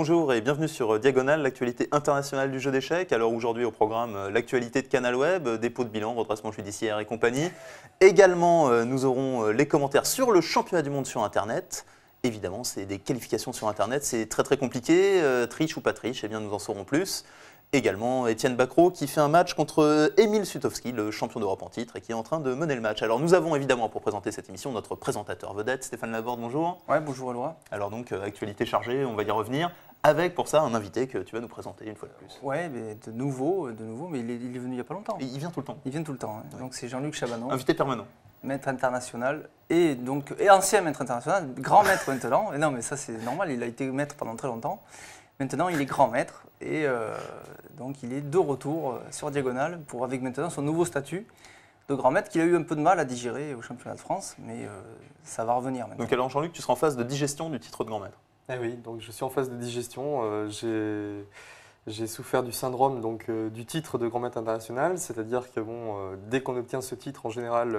Bonjour et bienvenue sur Diagonale, l'actualité internationale du jeu d'échecs. Alors aujourd'hui au programme, l'actualité de Canal Web, dépôt de bilan, redressement judiciaire et compagnie. Également, nous aurons les commentaires sur le championnat du monde sur Internet. Évidemment, c'est des qualifications sur Internet, c'est très compliqué. Triche ou pas triche, eh bien nous en saurons plus. Également, Étienne Bacrot qui fait un match contre Emil Sutowski, le champion d'Europe en titre, et qui est en train de mener le match. Alors nous avons évidemment pour présenter cette émission notre présentateur vedette, Stéphane Laborde, bonjour. Ouais, bonjour Eloi. Alors donc, actualité chargée, on va y revenir, avec pour ça un invité que tu vas nous présenter une fois de plus. Ouais, mais de nouveau, mais il est venu il n'y a pas longtemps. Il vient tout le temps. Il vient tout le temps. Hein. Ouais. Donc c'est Jean-Luc Chabanon, Invité permanent. maître international, et ancien maître international, grand maître maintenant. Et non, mais ça c'est normal, il a été maître pendant très longtemps. Maintenant, il est grand maître et donc il est de retour sur Diagonale avec maintenant son nouveau statut de grand maître qu'il a eu un peu de mal à digérer au championnat de France, mais ça va revenir maintenant. Donc alors Jean-Luc, tu seras en phase de digestion du titre de grand maître. Eh oui, donc je suis en phase de digestion. J'ai souffert du syndrome du titre de grand maître international, c'est-à-dire que dès qu'on obtient ce titre, en général,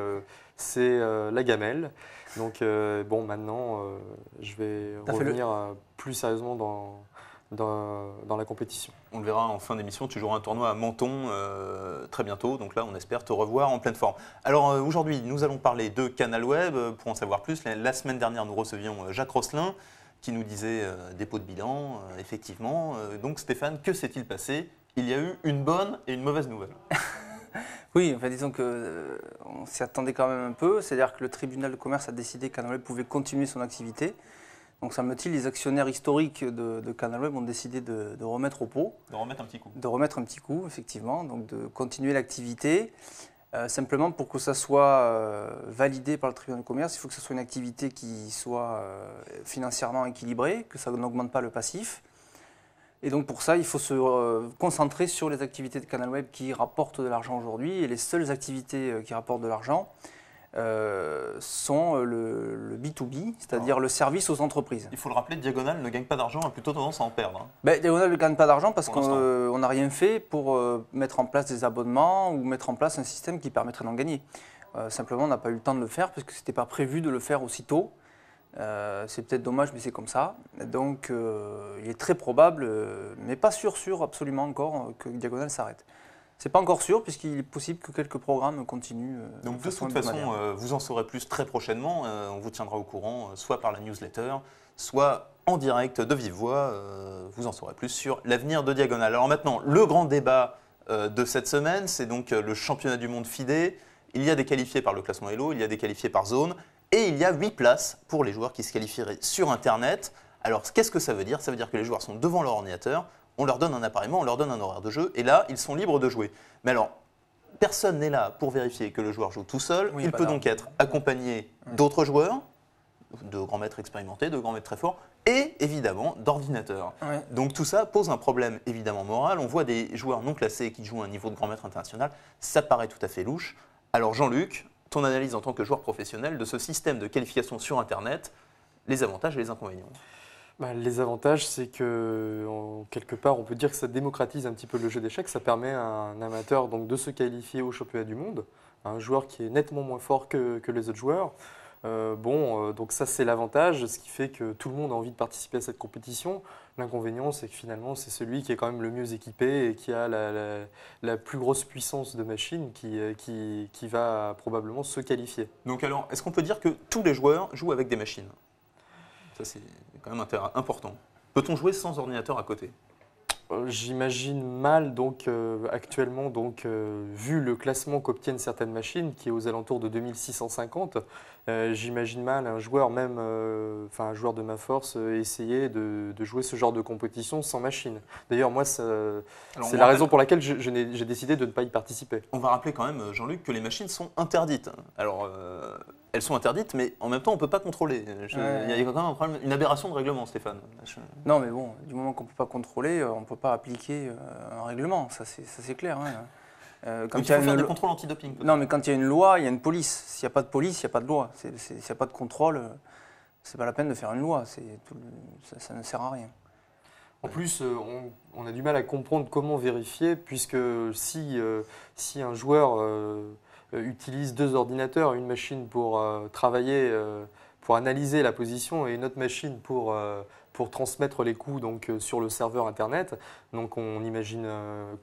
c'est la gamelle. Donc maintenant, je vais revenir plus sérieusement dans la compétition. On le verra en fin d'émission, tu joueras un tournoi à Menton très bientôt, donc là on espère te revoir en pleine forme. Alors aujourd'hui, nous allons parler de Canal Web, pour en savoir plus. La semaine dernière, nous recevions Jacques Rosselin, qui nous disait dépôt de bilan, effectivement. Donc Stéphane, que s'est-il passé? Il y a eu une bonne et une mauvaise nouvelle. Oui, enfin, disons qu'on s'y attendait quand même un peu, c'est-à-dire que le tribunal de commerce a décidé que Canal Web pouvait continuer son activité. Donc, semble-t-il, les actionnaires historiques de Canal Web ont décidé de remettre au pot. De remettre un petit coup. De remettre un petit coup, effectivement, donc de continuer l'activité. Simplement, pour que ça soit validé par le tribunal de commerce, il faut que ce soit une activité qui soit financièrement équilibrée, que ça n'augmente pas le passif. Et donc, pour ça, il faut se concentrer sur les activités de Canal Web qui rapportent de l'argent aujourd'hui. Et les seules activités qui rapportent de l'argent sont le B2B, c'est-à-dire le service aux entreprises. Il faut le rappeler, Diagonale ne gagne pas d'argent, a plutôt tendance à en perdre. Diagonale ne gagne pas d'argent parce qu'on n'a rien fait pour mettre en place des abonnements ou mettre en place un système qui permettrait d'en gagner. Simplement, on n'a pas eu le temps de le faire parce que ce n'était pas prévu de le faire aussitôt. C'est peut-être dommage, mais c'est comme ça. Donc, il est très probable, mais pas sûr absolument encore, que Diagonale s'arrête. C'est pas encore sûr, puisqu'il est possible que quelques programmes continuent. Donc de toute façon, vous en saurez plus très prochainement. On vous tiendra au courant, soit par la newsletter, soit en direct de vive voix. Vous en saurez plus sur l'avenir de Diagonale. Alors maintenant, le grand débat de cette semaine, c'est donc le championnat du monde FIDE. Il y a des qualifiés par le classement Elo, il y a des qualifiés par zone, et il y a 8 places pour les joueurs qui se qualifieraient sur Internet. Alors qu'est-ce que ça veut dire? Ça veut dire que les joueurs sont devant leur ordinateur. On leur donne un appareillement, on leur donne un horaire de jeu, et là, ils sont libres de jouer. Mais alors, personne n'est là pour vérifier que le joueur joue tout seul. Oui, il peut donc être accompagné d'autres joueurs, de grands maîtres expérimentés, de grands maîtres très forts, et évidemment d'ordinateurs. Oui. Donc tout ça pose un problème évidemment moral. On voit des joueurs non classés qui jouent à un niveau de grand maître international. Ça paraît tout à fait louche. Alors Jean-Luc, ton analyse en tant que joueur professionnel de ce système de qualification sur Internet, les avantages et les inconvénients? Les avantages, c'est que, quelque part, on peut dire que ça démocratise un petit peu le jeu d'échecs. Ça permet à un amateur de se qualifier au championnat du monde, un joueur qui est nettement moins fort que les autres joueurs. Donc ça, c'est l'avantage, ce qui fait que tout le monde a envie de participer à cette compétition. L'inconvénient, c'est que finalement, c'est celui qui est quand même le mieux équipé et qui a la plus grosse puissance de machine qui va probablement se qualifier. Donc alors, est-ce qu'on peut dire que tous les joueurs jouent avec des machines ? Ça, c'est quand même important. Peut-on jouer sans ordinateur à côté ? J'imagine mal, actuellement, vu le classement qu'obtiennent certaines machines, qui est aux alentours de 2650, j'imagine mal un joueur, un joueur de ma force, essayer de jouer ce genre de compétition sans machine. D'ailleurs, moi, c'est la raison pour laquelle j'ai décidé de ne pas y participer. On va rappeler quand même, Jean-Luc, que les machines sont interdites. Alors, elles sont interdites, mais en même temps, on ne peut pas contrôler. Il y a quand même un problème, une aberration de règlement, Stéphane. Non, mais bon, du moment qu'on ne peut pas contrôler, on ne peut pas appliquer un règlement, ça c'est clair. Hein. Quand il faut faire des contrôles antidoping. Non, mais quand il y a une loi, il y a une police. S'il n'y a pas de police, il n'y a pas de loi. S'il n'y a pas de contrôle, c'est pas la peine de faire une loi. Ça ne sert à rien. En plus, on a du mal à comprendre comment vérifier, puisque si un joueur utilise 2 ordinateurs, une machine pour travailler pour analyser la position et une autre machine pour transmettre les coups donc, sur le serveur Internet. Donc on imagine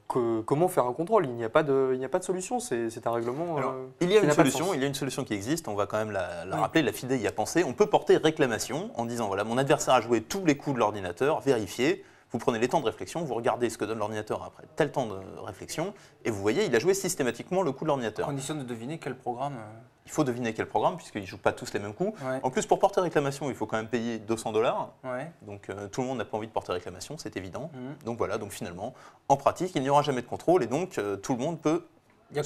comment faire un contrôle. Il n'y a pas de solution, c'est un règlement. Alors, il y a une solution qui existe, on va quand même la rappeler, la FIDE y a pensé. On peut porter réclamation en disant voilà, mon adversaire a joué tous les coups de l'ordinateur, vérifiez. Vous prenez les temps de réflexion, vous regardez ce que donne l'ordinateur après tel temps de réflexion, et vous voyez, il a joué systématiquement le coup de l'ordinateur. À condition de deviner quel programme. Il faut deviner quel programme, puisqu'ils ne jouent pas tous les mêmes coups. Ouais. En plus, pour porter réclamation, il faut quand même payer $200. Ouais. Donc tout le monde n'a pas envie de porter réclamation, c'est évident. Donc voilà, donc finalement, en pratique, il n'y aura jamais de contrôle, et donc tout le monde peut il y a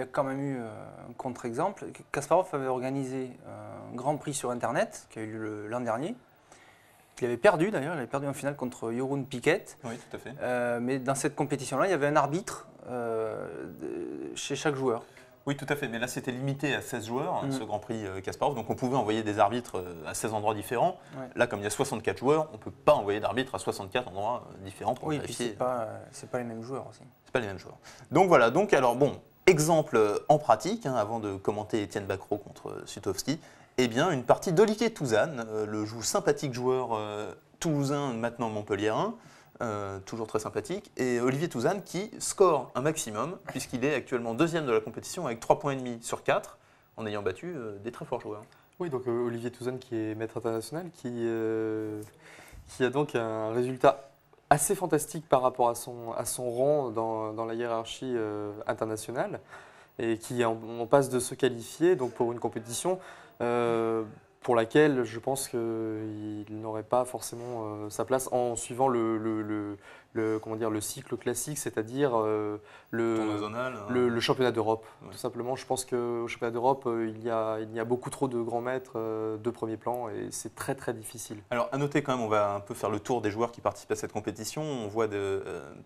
quand même eu un contre-exemple. Kasparov avait organisé un grand prix sur Internet, qui a eu lieu l'an dernier. Il avait perdu d'ailleurs, il avait perdu en finale contre Jeroen Piquet. Oui, tout à fait. Mais dans cette compétition-là, il y avait un arbitre chez chaque joueur. Oui, tout à fait. Mais là, c'était limité à 16 joueurs, ce Grand Prix Kasparov. Donc, on pouvait envoyer des arbitres à 16 endroits différents. Ouais. Là, comme il y a 64 joueurs, on ne peut pas envoyer d'arbitres à 64 endroits différents pour vérifier. Oui, et puis c'est pas les mêmes joueurs aussi. C'est pas les mêmes joueurs. Donc, voilà. Donc, alors, bon, exemple en pratique, avant de commenter Étienne Bacrot contre Sutovski. Eh bien, une partie d'Olivier Touzane, le sympathique joueur toulousain, maintenant montpelliérain, toujours très sympathique, et Olivier Touzane qui score un maximum, puisqu'il est actuellement deuxième de la compétition avec 3,5 points sur 4, en ayant battu des très forts joueurs. Oui, donc Olivier Touzane qui est maître international, qui a donc un résultat assez fantastique par rapport à son rang dans la hiérarchie internationale, et qui en passe de se qualifier donc pour une compétition pour laquelle je pense qu'il n'aurait pas forcément sa place en suivant le cycle classique, c'est-à-dire le championnat d'Europe. Ouais. Tout simplement, je pense qu'au championnat d'Europe, il y a beaucoup trop de grands maîtres de premier plan et c'est très très difficile. Alors à noter quand même, on va un peu faire le tour des joueurs qui participent à cette compétition. On voit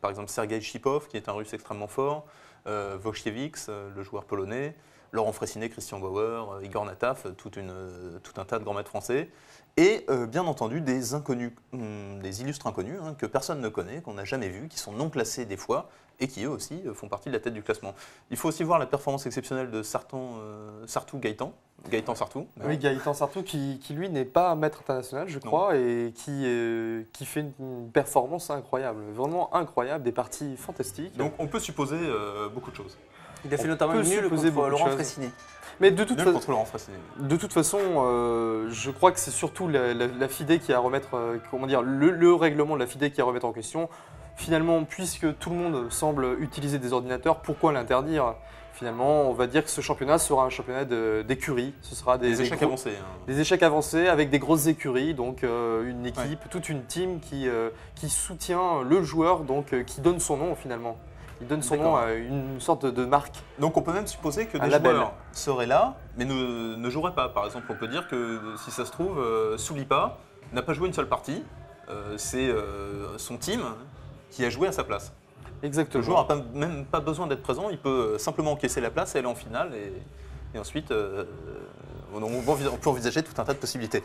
par exemple Sergei Shipov, qui est un russe extrêmement fort, Wojciechowicz, le joueur polonais, Laurent Fressinet, Christian Bauer, Igor Nataf, tout un tas de grands maîtres français. Et bien entendu des inconnus, des illustres inconnus que personne ne connaît, qu'on n'a jamais vus, qui sont non classés des fois et qui eux aussi font partie de la tête du classement. Il faut aussi voir la performance exceptionnelle de Gaëtan Sartou. Oui, Gaëtan Sartou qui lui n'est pas un maître international, je crois, et qui fait une performance incroyable, vraiment incroyable, des parties fantastiques. Donc on peut supposer beaucoup de choses. Il a fait notamment nul contre Laurent Fressinet. Mais de toute façon, je crois que c'est surtout la FIDE qui a à remettre, le règlement de la FIDE qui a à remettre en question. Finalement, puisque tout le monde semble utiliser des ordinateurs, pourquoi l'interdire ? Finalement, on va dire que ce championnat sera un championnat d'écuries. Ce sera des échecs avancés. Des échecs avancés avec des grosses écuries, donc une équipe, toute une team qui soutient le joueur, donc qui donne son nom finalement. Il donne son nom à une sorte de marque. Donc on peut même supposer que des joueurs seraient là, mais ne joueraient pas. Par exemple, on peut dire que si ça se trouve, Soulipa n'a pas joué une seule partie. C'est son team qui a joué à sa place. Exactement. Le joueur n'a même pas besoin d'être présent, il peut simplement encaisser la place et aller en finale. Et ensuite, on peut envisager tout un tas de possibilités.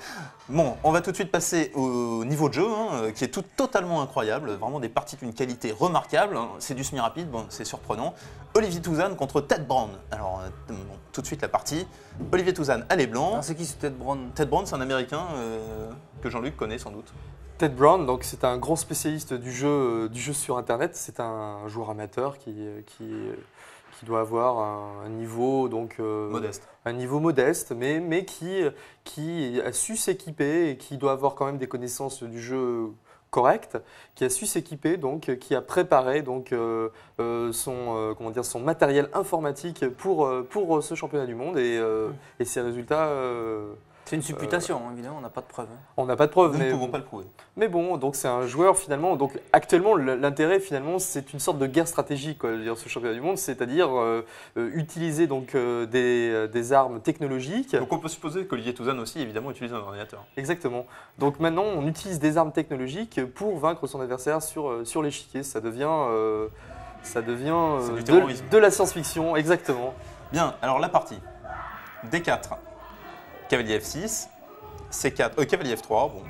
Bon, on va tout de suite passer au niveau de jeu, qui est totalement incroyable. Vraiment des parties d'une qualité remarquable. C'est du semi-rapide, c'est surprenant. Olivier Touzane contre Ted Brown. Alors, tout de suite la partie. Olivier Touzane, allez blanc. C'est qui ce Ted Brown ? Ted Brown, c'est un Américain que Jean-Luc connaît sans doute. Ted Brown, donc c'est un grand spécialiste du jeu sur Internet. C'est un joueur amateur qui doit avoir un niveau modeste. Un niveau modeste, mais qui a su s'équiper et qui doit avoir quand même des connaissances du jeu correctes, qui a su s'équiper, donc qui a préparé son matériel informatique pour ce championnat du monde et ses résultats. C'est une supputation, évidemment, on n'a pas de preuves. On n'a pas de preuves, nous ne pouvons pas le prouver. Mais bon, donc c'est un joueur finalement. Donc actuellement, l'intérêt finalement, c'est une sorte de guerre stratégique, ce championnat du monde, c'est-à-dire utiliser donc des armes technologiques. Donc on peut supposer qu'Olivier Touzane aussi, évidemment, utilise un ordinateur. Exactement. Donc maintenant, on utilise des armes technologiques pour vaincre son adversaire sur l'échiquier. Ça devient de la science-fiction, exactement. Bien. Alors la partie D4. Cavalier F6, C4, cavalier F3, bon,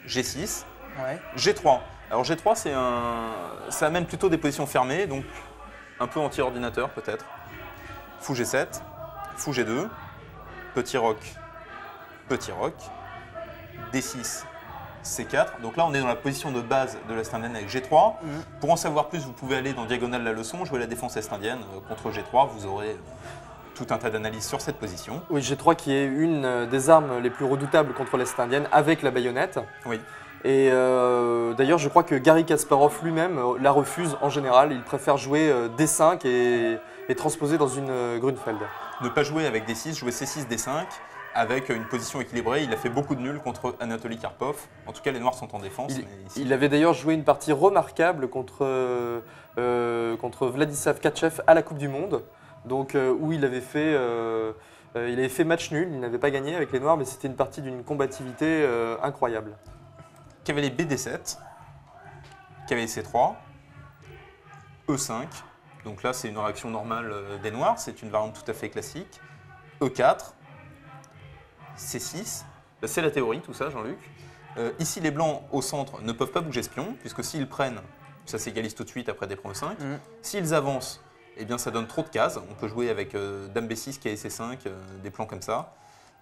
G6, ouais. G3. Alors G3, ça amène plutôt des positions fermées, donc un peu anti-ordinateur peut-être. Fou G7, Fou G2, petit roc petit roc, D6, C4. Donc là, on est dans la position de base de l'Est indienne avec G3. Pour en savoir plus, vous pouvez aller dans Diagonale la leçon, jouer la défense Est indienne contre G3. Vous aurez tout un tas d'analyses sur cette position. Oui, G3 qui est une des armes les plus redoutables contre l'Est indienne avec la baïonnette. Oui. Et d'ailleurs, je crois que Garry Kasparov lui-même la refuse en général. Il préfère jouer D5 et transposer dans une Grunfeld. Ne pas jouer avec D6, jouer C6, D5 avec une position équilibrée. Il a fait beaucoup de nuls contre Anatoly Karpov. En tout cas, les Noirs sont en défense. Il avait d'ailleurs joué une partie remarquable contre Vladislav Tkachev à la Coupe du Monde, donc, où il avait fait match nul. Il n'avait pas gagné avec les Noirs, mais c'était une partie d'une combativité incroyable. Cavalier BD7, cavalier C3, E5. Donc là, c'est une réaction normale des Noirs. C'est une variante tout à fait classique. E4. C6, c'est la théorie, tout ça, Jean-Luc. Ici, les blancs au centre ne peuvent pas bouger ce pion, puisque s'ils prennent, ça s'égalise tout de suite après des E5. S'ils avancent, eh bien, ça donne trop de cases. On peut jouer avec Dame B6, cavalier C5, des plans comme ça.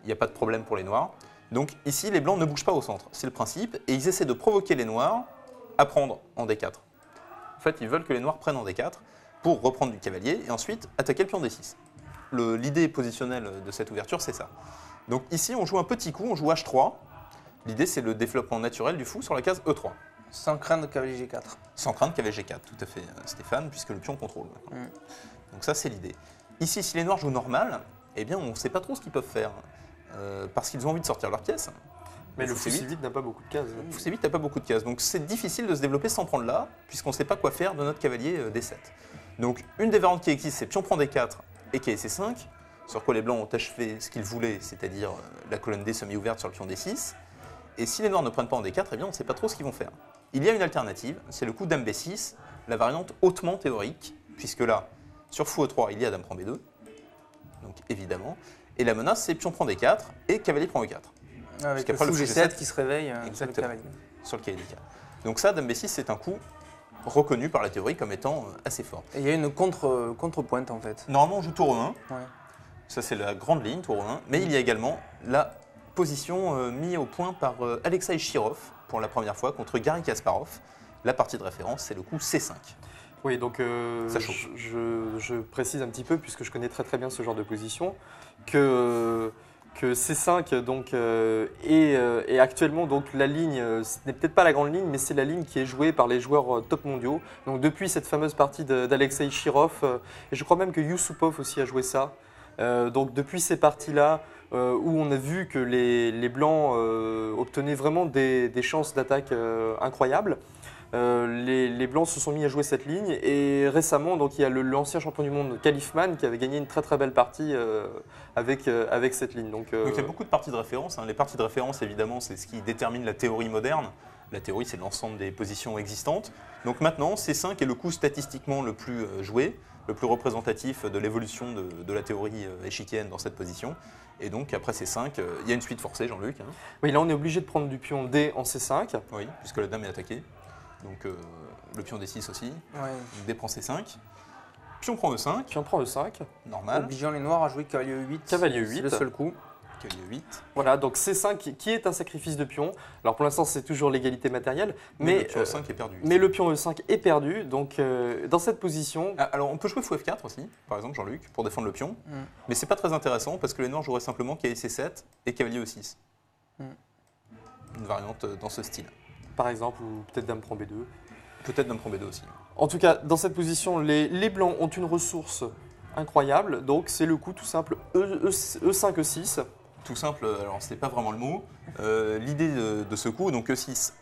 Il n'y a pas de problème pour les noirs. Donc ici, les blancs ne bougent pas au centre, c'est le principe. Et ils essaient de provoquer les noirs à prendre en D4. En fait, ils veulent que les noirs prennent en D4 pour reprendre du cavalier et ensuite attaquer le pion D6. L'idée positionnelle de cette ouverture, c'est ça. Donc ici, on joue un petit coup, on joue H3. L'idée, c'est le développement naturel du fou sur la case E3. Sans crainte de cavalier G4. Sans crainte cavalier G4, tout à fait, Stéphane, puisque le pion contrôle. Donc ça, c'est l'idée. Ici, si les noirs jouent normal, eh bien, on ne sait pas trop ce qu'ils peuvent faire, parce qu'ils ont envie de sortir leur pièce. Mais le fou C8 n'a pas beaucoup de cases. Le fou C8 n'a pas beaucoup de cases, donc c'est difficile de se développer sans prendre là, puisqu'on ne sait pas quoi faire de notre cavalier D7. Donc une des variantes qui existe, c'est pion prend D4 et cavalier C5, sur quoi les blancs ont achevé ce qu'ils voulaient, c'est-à-dire la colonne D semi-ouverte sur le pion D6. Et si les noirs ne prennent pas en D4, eh bien on ne sait pas trop ce qu'ils vont faire. Il y a une alternative, c'est le coup Dame B6, la variante hautement théorique, puisque là, sur fou E3, il y a Dame prend B2, donc évidemment, et la menace c'est pion prend D4 et cavalier prend E4. Avec le fou G7 qui se réveille sur le cavalier. Sur le cavalier D4. Donc ça, Dame B6, c'est un coup reconnu par la théorie comme étant assez fort. Et il y a une contrepointe en fait. Normalement, on joue tour E1. Ouais. Ça, c'est la grande ligne, tour 1. Mais il y a également la position mise au point par Alexei Shirov pour la première fois contre Garry Kasparov. La partie de référence, c'est le coup C5. Oui, donc ça chauffe. Je précise un petit peu, puisque je connais très très bien ce genre de position, que C5 donc, est actuellement donc, la ligne, ce n'est peut-être pas la grande ligne, mais c'est la ligne qui est jouée par les joueurs top mondiaux. Donc depuis cette fameuse partie d'Alexei Shirov, et je crois même que Yusupov aussi a joué ça. Donc depuis ces parties-là, où on a vu que les Blancs obtenaient vraiment des chances d'attaque incroyables, les Blancs se sont mis à jouer cette ligne. Et récemment, donc, il y a l'ancien champion du monde, Kalifman, qui avait gagné une très très belle partie avec cette ligne. Donc il y a beaucoup de parties de référence. Les parties de référence, évidemment, c'est ce qui détermine la théorie moderne. La théorie, c'est l'ensemble des positions existantes. Donc maintenant, C5 est le coup statistiquement le plus joué, le plus représentatif de l'évolution de la théorie échiquienne dans cette position. Et donc après C5, il y a une suite forcée, Jean-Luc. Hein. Oui, là on est obligé de prendre du pion D en C5. Oui, puisque la dame est attaquée. Donc le pion D6 aussi. Ouais. D prend C5. Pion prend E5. Pion prend E5. Normal. Obligeant les noirs à jouer cavalier E8. Cavalier E8. C'est le seul coup. Cavalier 8. Voilà, donc C5 qui est un sacrifice de pion. Alors pour l'instant, c'est toujours l'égalité matérielle. Mais le pion E5 est perdu. Mais le pion E5 est perdu. Donc dans cette position. Alors on peut jouer fou F4 aussi, par exemple, Jean-Luc, pour défendre le pion. Mais c'est pas très intéressant parce que les noirs joueraient simplement cavalier C7 et cavalier E6. Une variante dans ce style. Par exemple, ou peut-être dame prend B2. Peut-être dame prend B2 aussi. En tout cas, dans cette position, les blancs ont une ressource incroyable. Donc c'est le coup tout simple E5, E6. Tout simple, alors c'est pas vraiment le mot. L'idée de ce coup, donc E6,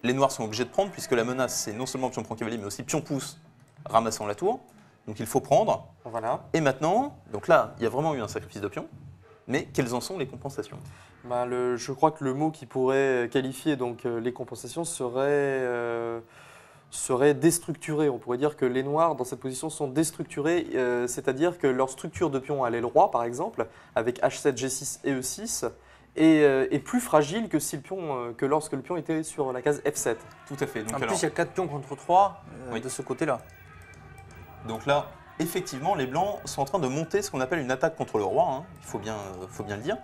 les noirs sont obligés de prendre puisque la menace c'est non seulement pion prend cavalier mais aussi pion pousse ramassant la tour. Donc il faut prendre. Voilà. Et maintenant, donc là il y a vraiment eu un sacrifice de pion, mais quelles en sont les compensations? Je crois que le mot qui pourrait qualifier donc, les compensations serait déstructuré. On pourrait dire que les noirs dans cette position sont déstructurés, c'est-à-dire que leur structure de pion à l'aile roi par exemple, avec H7, G6 et E6, est plus fragile que lorsque le pion était sur la case F7. Tout à fait. Donc, en plus, il y a 4 pions contre 3 oui. de ce côté-là. Donc là, effectivement, les blancs sont en train de monter ce qu'on appelle une attaque contre le roi, hein. Il faut bien le dire.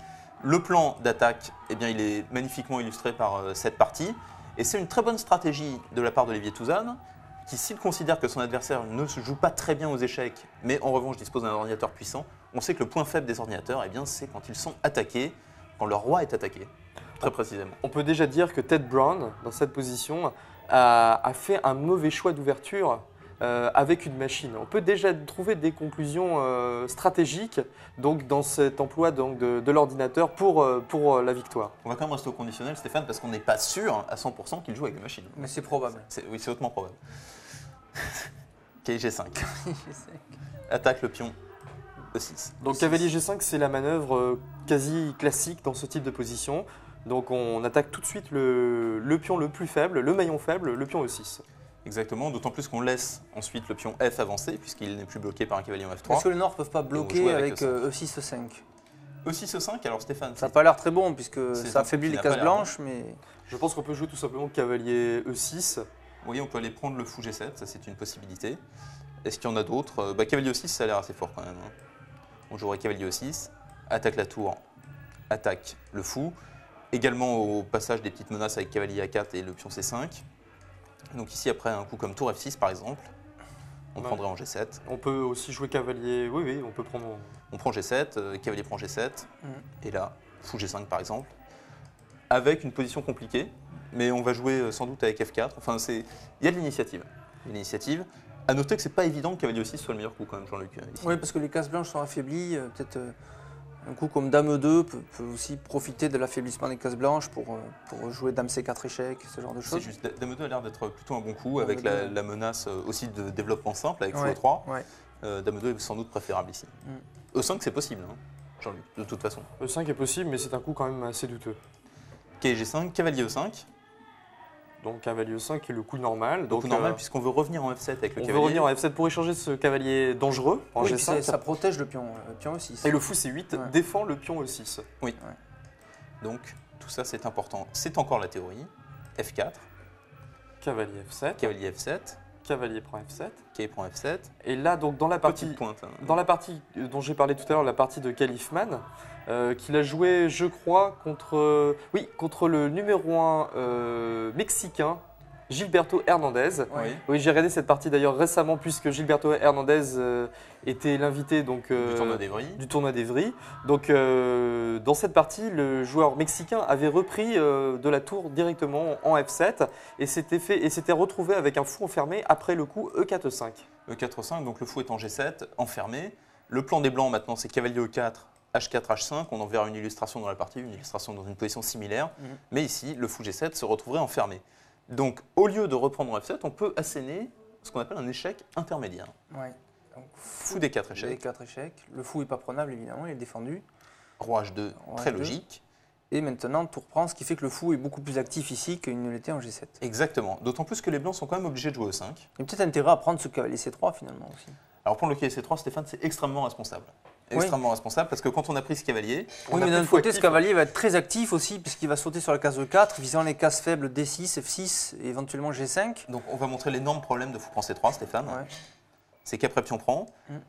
Le plan d'attaque, eh bien, il est magnifiquement illustré par cette partie. Et c'est une très bonne stratégie de la part d'Olivier Touzane, qui, s'il considère que son adversaire ne se joue pas très bien aux échecs, mais en revanche dispose d'un ordinateur puissant, on sait que le point faible des ordinateurs, eh bien, c'est quand ils sont attaqués, quand leur roi est attaqué, très précisément. On peut déjà dire que Ted Brown, dans cette position, a fait un mauvais choix d'ouverture avec une machine. On peut déjà trouver des conclusions stratégiques donc, dans cet emploi donc, de l'ordinateur pour la victoire. On va quand même rester au conditionnel, Stéphane, parce qu'on n'est pas sûr à 100% qu'il joue avec une machine. Mais c'est probable. Oui, c'est hautement probable. G5. Attaque le pion E6. Donc cavalier G5, c'est la manœuvre quasi classique dans ce type de position. Donc on attaque tout de suite le pion le plus faible, le maillon faible, le pion E6. Exactement, d'autant plus qu'on laisse ensuite le pion F avancer, puisqu'il n'est plus bloqué par un cavalier en F3. Parce que les Noirs ne peuvent pas bloquer avec E6, E5. E6, E5, alors Stéphane. Ça n'a pas l'air très bon, puisque ça affaiblit les cases blanches, mais... Je pense qu'on peut jouer tout simplement cavalier E6. Oui, on peut aller prendre le fou G7, ça c'est une possibilité. Est-ce qu'il y en a d'autres? Cavalier E6, ça a l'air assez fort quand même. On jouerait cavalier E6, attaque la tour, attaque le fou. Également au passage des petites menaces avec cavalier A4 et le pion C5. Donc ici, après un coup comme tour F6 par exemple, on prendrait en G7. On peut aussi jouer cavalier, oui, on peut prendre... On prend G7, cavalier prend G7, et là, fou G5 par exemple, avec une position compliquée, mais on va jouer sans doute avec F4. Enfin, il y a de l'initiative. À noter que c'est pas évident que cavalier aussi soit le meilleur coup quand même, Jean-Luc. Oui, parce que les cases blanches sont affaiblies, peut-être un coup comme dame E2 peut aussi profiter de l'affaiblissement des cases blanches pour jouer dame C4 échec, ce genre de choses. C'est juste, dame E2 a l'air d'être plutôt un bon coup, avec la menace aussi de développement simple avec fou E3. Ouais. Dame E2 est sans doute préférable ici. E5 c'est possible, hein, Jean-Luc, de toute façon. E5 est possible, mais c'est un coup quand même assez douteux. G5, cavalier E5. Donc cavalier E5 est le coup normal. Donc normal puisqu'on veut revenir en F7 avec le cavalier. On veut revenir en F7 pour échanger ce cavalier dangereux en G5. Ça protège le pion E6. Et le fou C8 défend le pion E6. Oui. Ouais. Donc tout ça c'est important. C'est encore la théorie. F4. Cavalier F7. Cavalier F7. Cavalier prend F7. Cavalier prend F7. Et là, donc, dans la partie, pointe, hein. Dans la partie dont j'ai parlé tout à l'heure, la partie de Kalifman, qu'il a joué, je crois, contre le numéro 1 mexicain, Gilberto Hernandez. Oui, j'ai regardé cette partie d'ailleurs récemment puisque Gilberto Hernandez était l'invité du tournoi d'Evry. Donc dans cette partie, le joueur mexicain avait repris de la tour directement en F7 et s'était retrouvé avec un fou enfermé après le coup E4-5. E4-5, donc le fou est en G7, enfermé. Le plan des blancs maintenant c'est cavalier E4, H4, H5. On en verra une illustration dans la partie, une illustration dans une position similaire. Mais ici, le fou G7 se retrouverait enfermé. Donc, au lieu de reprendre en F7, on peut asséner ce qu'on appelle un échec intermédiaire. Ouais. Donc, fou D4 échec. D4 échec. Le fou n'est pas prenable, évidemment, il est défendu. Roi H2, très logique. Et maintenant, tour prend, ce qui fait que le fou est beaucoup plus actif ici qu'il ne l'était en G7. Exactement. D'autant plus que les blancs sont quand même obligés de jouer E5. Il y a peut-être intérêt à prendre ce cavalier C3 finalement aussi. Alors, prendre le cavalier C3, Stéphane, c'est extrêmement responsable. Extrêmement responsable parce que quand on a pris ce cavalier. Oui, mais d'un côté, ce cavalier va être très actif aussi puisqu'il va sauter sur la case E4, visant les cases faibles D6, F6 et éventuellement G5. Donc on va montrer l'énorme problème de fou prend C3, Stéphane. Ouais. C'est qu'après pion prend,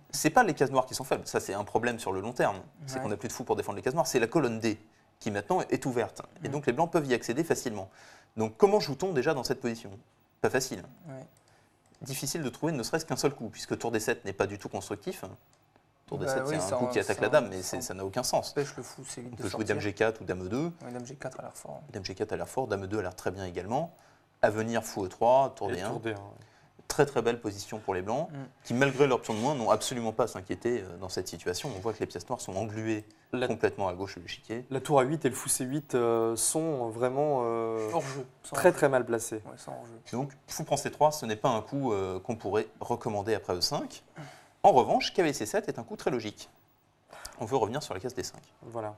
c'est pas les cases noires qui sont faibles, ça c'est un problème sur le long terme. C'est qu'on n'a plus de fou pour défendre les cases noires, c'est la colonne D qui maintenant est ouverte. Et donc les blancs peuvent y accéder facilement. Donc comment joue-t-on déjà dans cette position? Pas facile. Difficile de trouver ne serait-ce qu'un seul coup, puisque tour D7 n'est pas du tout constructif. Tour D7, c'est un coup qui attaque la dame, mais ça n'a aucun sens. Pêche le fou, c'est on peut jouer dame G4 ou dame E2. Oui, dame G4 a l'air fort. Dame G4 a l'air fort, dame E2 a l'air très bien également. À venir, fou E3, tour D1. Très très belle position pour les blancs, qui malgré leur pion de moins n'ont absolument pas à s'inquiéter dans cette situation. On voit que les pièces noires sont engluées complètement à gauche de l'échiquier. La tour A8 et le fou C8 sont vraiment hors-jeu, très mal placés. Ouais, sans hors-jeu. Donc fou prend C3, ce n'est pas un coup qu'on pourrait recommander après E5. En revanche, cavalier C7 est un coup très logique. On veut revenir sur la case D5. Voilà.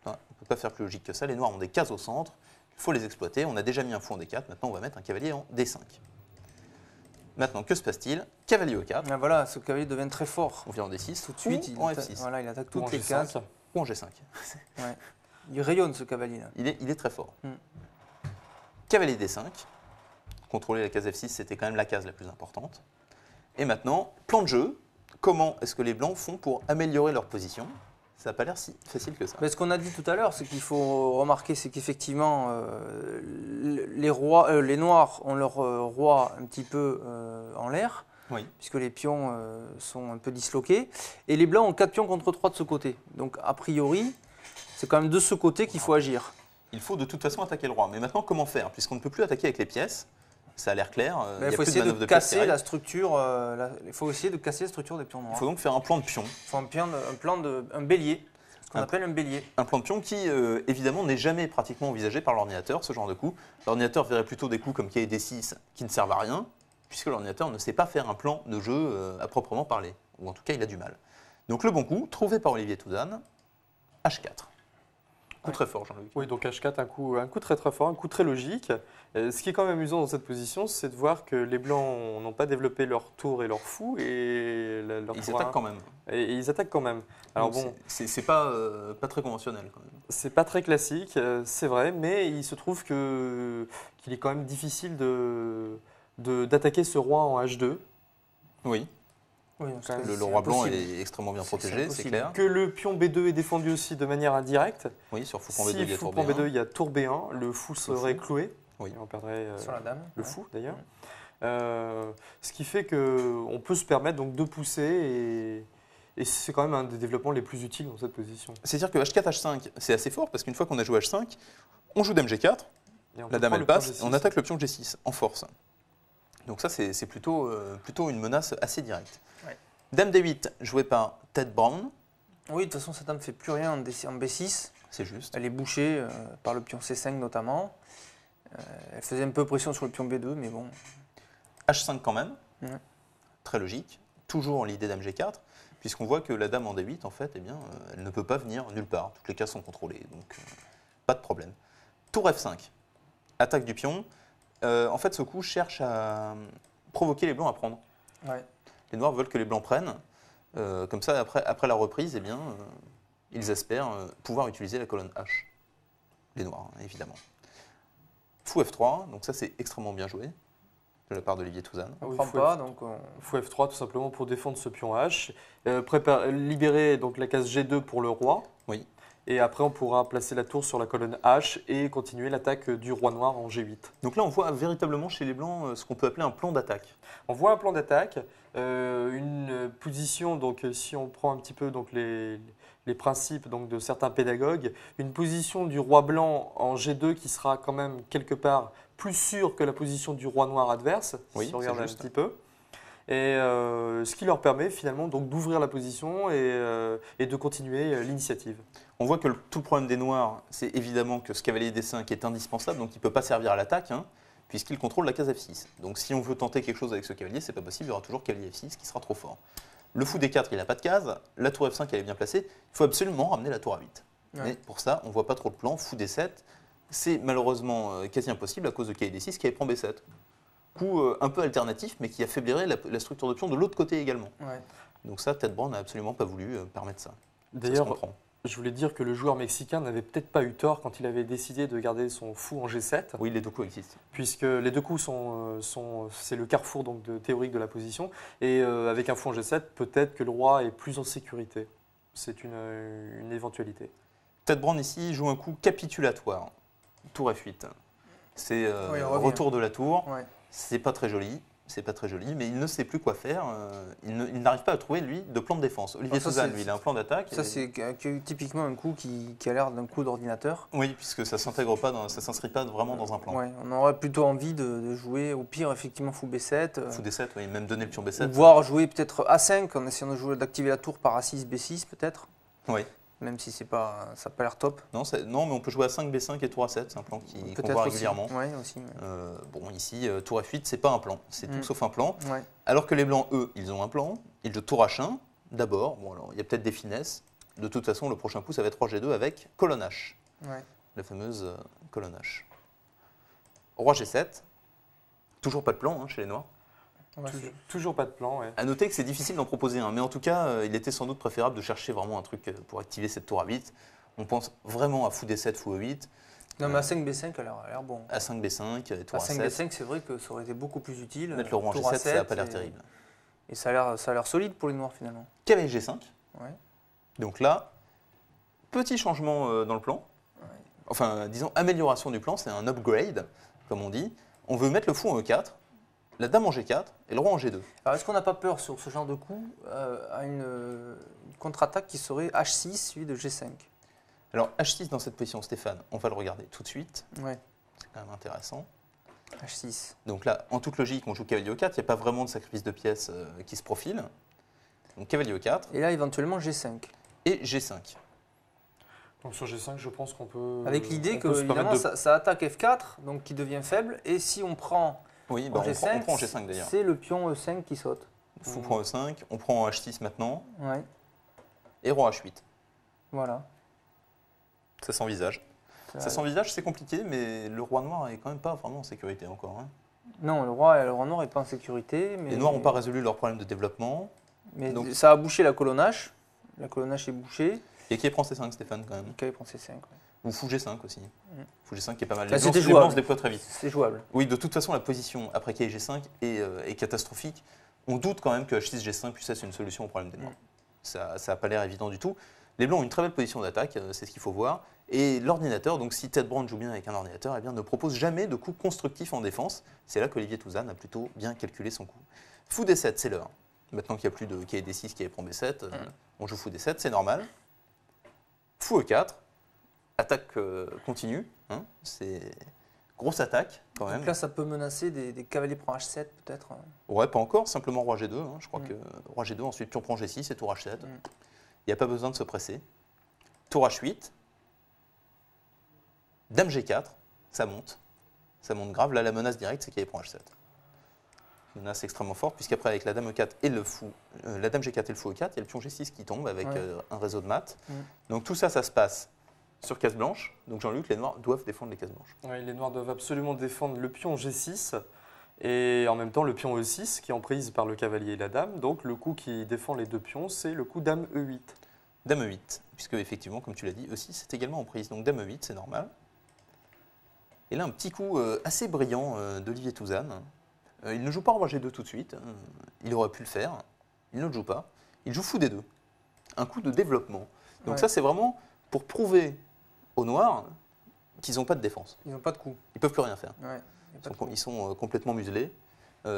Enfin, on ne peut pas faire plus logique que ça. Les noirs ont des cases au centre, il faut les exploiter. On a déjà mis un fou en D4, maintenant on va mettre un cavalier en D5. Maintenant, que se passe-t-il? Cavalier E4. Ah, voilà, ce cavalier devient très fort. On vient en D6, tout de suite, en F6. Voilà, il attaque toutes les cases. Ou en G5. Ouais. Il rayonne ce cavalier-là. Il est très fort. Cavalier D5. Contrôler la case F6, c'était quand même la case la plus importante. Et maintenant, plan de jeu. Comment est-ce que les blancs font pour améliorer leur position? Ça n'a pas l'air si facile que ça. Mais ce qu'on a dit tout à l'heure, c'est qu'il faut remarquer, c'est qu'effectivement, les noirs ont leur roi un petit peu en l'air, Oui. puisque les pions sont un peu disloqués, et les blancs ont 4 pions contre 3 de ce côté. Donc a priori, c'est quand même de ce côté qu'il faut agir. Il faut de toute façon attaquer le roi. Mais maintenant, comment faire? Puisqu'on ne peut plus attaquer avec les pièces, ça a l'air clair. Il faut essayer de casser la structure. Il faut essayer de casser la structure des pions noirs. Il faut donc faire un plan de pion. Il faut un bélier, ce qu'on appelle un bélier. Un plan de pion qui, évidemment, n'est jamais pratiquement envisagé par l'ordinateur, ce genre de coup. L'ordinateur verrait plutôt des coups comme K et D6 qui ne servent à rien, puisque l'ordinateur ne sait pas faire un plan de jeu à proprement parler. Ou en tout cas, il a du mal. Donc le bon coup, trouvé par Olivier Touzanne, H4. Coup très fort, Jean-Luc. Oui, donc H4, un coup très très fort, un coup très logique. Ce qui est quand même amusant dans cette position, c'est de voir que les blancs n'ont pas développé leur tour et leur fou. Et leur Ils tour attaquent quand même. Et ils attaquent quand même. Alors donc bon, c'est pas très conventionnel quand même. c'est pas très classique, c'est vrai, mais il se trouve qu'il est quand même difficile d'attaquer ce roi en H2. Oui. Oui, Le roi blanc est extrêmement bien protégé, c'est clair. Que le pion B2 est défendu aussi de manière indirecte. Oui, sur fou B2, Si il y a fou tour prend B1. B2, il y a tour B1, le fou serait cloué. Oui. Et on perdrait sur la dame. le fou d'ailleurs. Ce qui fait qu'on peut se permettre donc de pousser et c'est quand même un des développements les plus utiles dans cette position. C'est-à-dire que H4, H5, c'est assez fort parce qu'une fois qu'on a joué H5, on joue dame G4, Et on la peut dame prendre elle le pion passe, G6. et on attaque le pion G6 en force. Donc ça, c'est plutôt une menace assez directe. Ouais. Dame D8, jouée par Ted Brown, Oui, de toute façon, cette dame ne fait plus rien en B6. c'est juste. Elle est bouchée par le pion C5 notamment. Elle faisait un peu pression sur le pion B2, mais bon. H5 quand même, Ouais. très logique. Toujours l'idée dame G4, puisqu'on voit que la dame en D8, en fait, eh bien, elle ne peut pas venir nulle part. Toutes les cases sont contrôlées, donc pas de problème. Tour F5, attaque du pion. En fait, ce coup cherche à provoquer les blancs à prendre. Ouais. Les noirs veulent que les blancs prennent. Comme ça, après la reprise, eh bien, ils espèrent pouvoir utiliser la colonne H. Les noirs, hein, évidemment. Fou F3, donc ça c'est extrêmement bien joué de la part d'Olivier Touzanne. On ne Oui, prend fou pas, F3. donc Fou F3 tout simplement pour défendre ce pion H. Libérer donc la case G2 pour le roi. Oui. Et après on pourra placer la tour sur la colonne H et continuer l'attaque du roi noir en G8. Donc là, on voit véritablement chez les blancs ce qu'on peut appeler un plan d'attaque. On voit un plan d'attaque, une position, donc si on prend un petit peu donc, les principes donc, de certains pédagogues, une position du roi blanc en G2 qui sera quand même quelque part plus sûre que la position du roi noir adverse, Oui, si on regarde c'est un juste. petit peu. Et ce qui leur permet finalement donc d'ouvrir la position et de continuer l'initiative. On voit que tout le problème des noirs, c'est évidemment que ce cavalier D5 est indispensable, donc il ne peut pas servir à l'attaque, hein, puisqu'il contrôle la case F6. Donc si on veut tenter quelque chose avec ce cavalier, c'est pas possible, il y aura toujours cavalier F6 qui sera trop fort. Le fou D4, il n'a pas de case, la tour F5, elle est bien placée, il faut absolument ramener la tour A8. Ouais. Mais pour ça, on ne voit pas trop de plan, fou D7, c'est malheureusement quasi impossible à cause de KD6 qui prend B7. Coup un peu alternatif, mais qui affaiblirait la structure de pion de l'autre côté également. ouais. Donc ça, Ted Brown n'a absolument pas voulu permettre ça. Ça se D'ailleurs, comprend. je voulais dire que le joueur mexicain n'avait peut-être pas eu tort quand il avait décidé de garder son fou en G7. Oui, les deux coups existent. Puisque les deux coups c'est le carrefour donc, théorique de la position. Et avec un fou en G7, peut-être que le roi est plus en sécurité. C'est une éventualité. Ted Brown ici joue un coup capitulatoire. Tour F8. C'est Oui, on revient. retour de la tour. Ouais. C'est pas très joli. C'est pas très joli, mais il ne sait plus quoi faire. Il n'arrive pas à trouver, lui, de plan de défense. Olivier Alors ça, Touzanne, c'est- lui, il a un plan d'attaque. Ça, et- c'est typiquement un coup qui a l'air d'un coup d'ordinateur. Oui, puisque ça s'intègre pas, ça s'inscrit pas vraiment dans un plan. Ouais, on aurait plutôt envie de jouer, au pire, effectivement, fou B7. Fou D7, oui, même donner le pion B7. Ou voire jouer peut-être A5 en essayant d'activer la tour par A6, B6 peut-être. Oui. Même si ça n'a pas l'air top. Non, mais on peut jouer à 5, B5 et tour A7, c'est un plan qu'on voit régulièrement. Oui, aussi. Bon, ici, tour F8, c'est pas un plan, c'est tout sauf un plan. Ouais. Alors que les blancs, eux, ils ont un plan. Ils jouent tour H1, d'abord. Bon, alors, il y a peut-être des finesses. De toute façon, le prochain coup, ça va être roi G2 avec colonne H, Ouais. la fameuse colonne H. Roi G7, toujours pas de plan hein, chez les noirs. Ouais, Toujours pas de plan, ouais. À noter que c'est difficile d'en proposer un, mais en tout cas, il était sans doute préférable de chercher vraiment un truc pour activer cette tour A8. On pense vraiment à fou D7, fou E8, non, mais A5, B5, elle a l'air bon. A5, B5, et tour A5, A7. B5, c'est vrai que ça aurait été beaucoup plus utile. Mettre le roi en Tour G7, ça n'a pas l'air et- terrible. Et ça a l'air solide pour les noirs finalement. Cavalier G5. Ouais. Donc là, petit changement dans le plan. Enfin, disons amélioration du plan, c'est un upgrade, comme on dit. On veut mettre le fou en E4, la dame en G4 et le roi en G2. Alors, est-ce qu'on n'a pas peur sur ce genre de coup à une contre-attaque qui serait H6 suivi de G5? Alors, H6 dans cette position, Stéphane, on va le regarder tout de suite. Ouais. C'est quand même intéressant. H6. Donc là, en toute logique, on joue cavalier E4, il n'y a pas vraiment de sacrifice de pièces qui se profile. Donc cavalier E4 Et là, éventuellement G5. et G5. Donc sur G5, je pense qu'on peut. Avec l'idée on que peut se permettre évidemment, de- ça attaque F4, donc qui devient faible. Et si on prend Oui, en bah, on G5, prend en G5 d'ailleurs. c'est le pion E5 qui saute. Fou prend E5, on prend en H6 maintenant, Ouais, et roi H8. voilà. Ça s'envisage. Ça s'envisage, c'est compliqué, mais le roi noir est quand même pas vraiment en sécurité encore. Hein. Non, le roi n'est pas en sécurité. Mais Les noirs n'ont pas résolu leur problème de développement. Mais donc- ça a bouché la colonne H. La colonne H est bouchée. Et qui prend C5, Stéphane, quand même. Quel prend C5? Ouais. Ou fou G5 aussi. Fou G5 qui est pas mal. Bah, Les blancs c'était les blancs jouable. se déploient très vite. C'est jouable. Oui, de toute façon, la position après K G5 est catastrophique. On doute quand même que H6 G5 puisse être une solution au problème des noirs. Ça n'a pas l'air évident du tout. Les blancs ont une très belle position d'attaque, c'est ce qu'il faut voir. Et l'ordinateur, donc si Ted Brown joue bien avec un ordinateur, eh bien, ne propose jamais de coup constructif en défense. C'est là qu'Olivier Touzan a plutôt bien calculé son coup. Fou D7, c'est l'heure. Maintenant qu'il n'y a plus de K D6, K prend B7, on joue Fou D7, c'est normal. Fou E4, attaque continue. Hein, c'est grosse attaque quand même. Donc là, ça peut menacer des cavaliers prend H7 peut-être. Ouais, pas encore, simplement roi G2. Hein, je crois que roi G2, ensuite pion prend G6 et tour H7. Il n'y a pas besoin de se presser. Tour H8. Dame G4, ça monte. Ça monte grave. Là, la menace directe, c'est qu'il prend H7. Menace extrêmement forte, puisqu'après, avec la Dame E4 et le fou, la Dame G4 et le fou E4, il y a le pion G6 qui tombe avec un réseau de maths. Donc tout ça, ça se passe sur case blanche. Donc Jean-Luc, les noirs doivent défendre les cases blanches. Ouais, les noirs doivent absolument défendre le pion G6 et en même temps le pion E6 qui est en prise par le cavalier et la dame. Donc le coup qui défend les deux pions, c'est le coup Dame E8. Dame E8, puisque effectivement, comme tu l'as dit, E6 c'est également en prise. Donc Dame E8, c'est normal. Et là, un petit coup assez brillant d'Olivier Touzan. Il ne joue pas roi G2 tout de suite. Il aurait pu le faire. Il ne le joue pas. Il joue fou D2. Un coup de développement. Donc ça, c'est vraiment pour prouver aux noirs qu'ils n'ont pas de défense. Ils n'ont pas de coup. Ils ne peuvent plus rien faire. Ouais, Ils sont complètement muselés.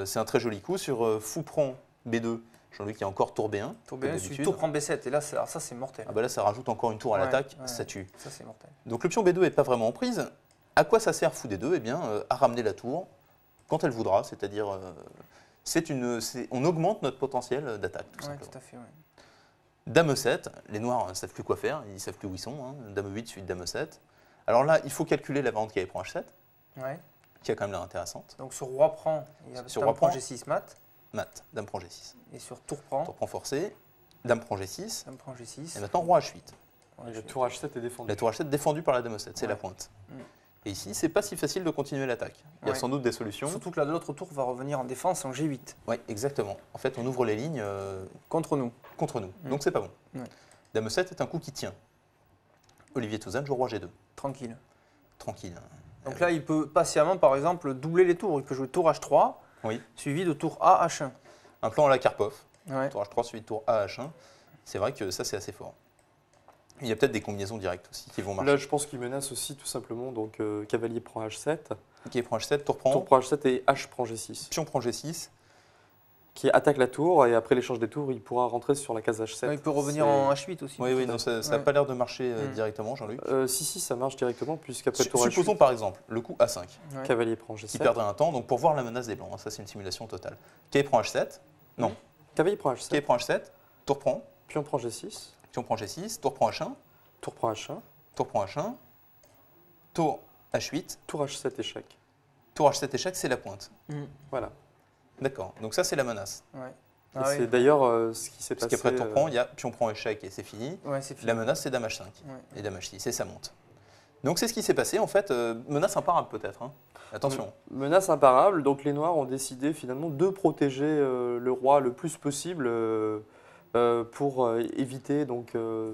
C'est un très joli coup. Sur fou prend B2, Jean-Luc, il y a encore tour B1. Tour comme B1, d'habitude. tour prend B7. Et là, alors ça, c'est mortel. Ah bah là, ça rajoute encore une tour à l'attaque. Ouais, Ça tue. Ça, c'est mortel. Donc le pion B2 n'est pas vraiment en prise. À quoi ça sert fou D2? Eh bien, à ramener la tour quand elle voudra, c'est-à-dire on augmente notre potentiel d'attaque, tout Ouais, simplement. tout à fait. Ouais. Dame E7, les noirs ne savent plus quoi faire, ils ne savent plus où ils sont. Hein. Dame E8 suite Dame E7. Alors là, il faut calculer la variante qui prend H7, Ouais. qui a quand même l'air intéressante. Donc sur roi prend, il y a Sur dame roi prend prend. G6 mat. Mat, Dame prend G6. Et sur tour prend, Tour prend forcé, Dame prend G6, dame prend G6. et maintenant Roi H8. Ouais, Et la tour H7 est défendue. La tour H7 défendue par la Dame E7, c'est la Ouais. pointe. Et ici, c'est pas si facile de continuer l'attaque. Il y a Ouais. sans doute des solutions. Surtout que là, de l'autre tour va revenir en défense en G8 Oui, exactement. En fait, on ouvre les lignes contre nous. contre nous. Donc c'est pas bon. Ouais. Dame E7 est un coup qui tient. Olivier Touzan joue Roi G2. Tranquille. Tranquille. Donc là, il peut patiemment, par exemple, doubler les tours. Il peut jouer tour H3, Oui. suivi de tour A, H1. Un plan à la Karpov. Ouais. Tour H3 suivi de tour A, H1. C'est vrai que ça, c'est assez fort. Il y a peut-être des combinaisons directes aussi qui vont marcher. Là, je pense qu'il menace aussi tout simplement. Donc cavalier prend H7, Qui prend H7, tour prend. tour prend H7 et H prend G6. Pion prend G6. Qui attaque la tour et après l'échange des tours, il pourra rentrer sur la case H7. Il peut revenir en H8 aussi. Oui, non, ça n'a Ouais. pas l'air de marcher directement, Jean-Luc. Si, ça marche directement puisqu'après tour Supposons H8, par exemple le coup A5, Ouais. cavalier prend qui G7. perdrait un temps, donc pour voir la menace des blancs. Hein, ça, c'est une simulation totale. K prend H7. Non. Cavalier prend H7, K prend H7. Tour prend. pion prend G6, Pion prend G6. Tour prend H1. tour prend H1, Tour prend H1. Tour H8. tour H7 échec. Tour H7 échec, c'est la pointe. Voilà. D'accord. Donc ça, c'est la menace. Ouais. Et Ah c'est oui. d'ailleurs ce qui s'est Parce passé. qu'après tour prend, il y a pion prend échec et c'est fini. Ouais, c'est fini. La menace, c'est Dame H5 Ouais. et Dame H6 et ça monte. Donc c'est ce qui s'est passé en fait. Menace imparable peut-être. Hein. Attention. Menace imparable, donc les Noirs ont décidé finalement de protéger le roi le plus possible pour éviter donc,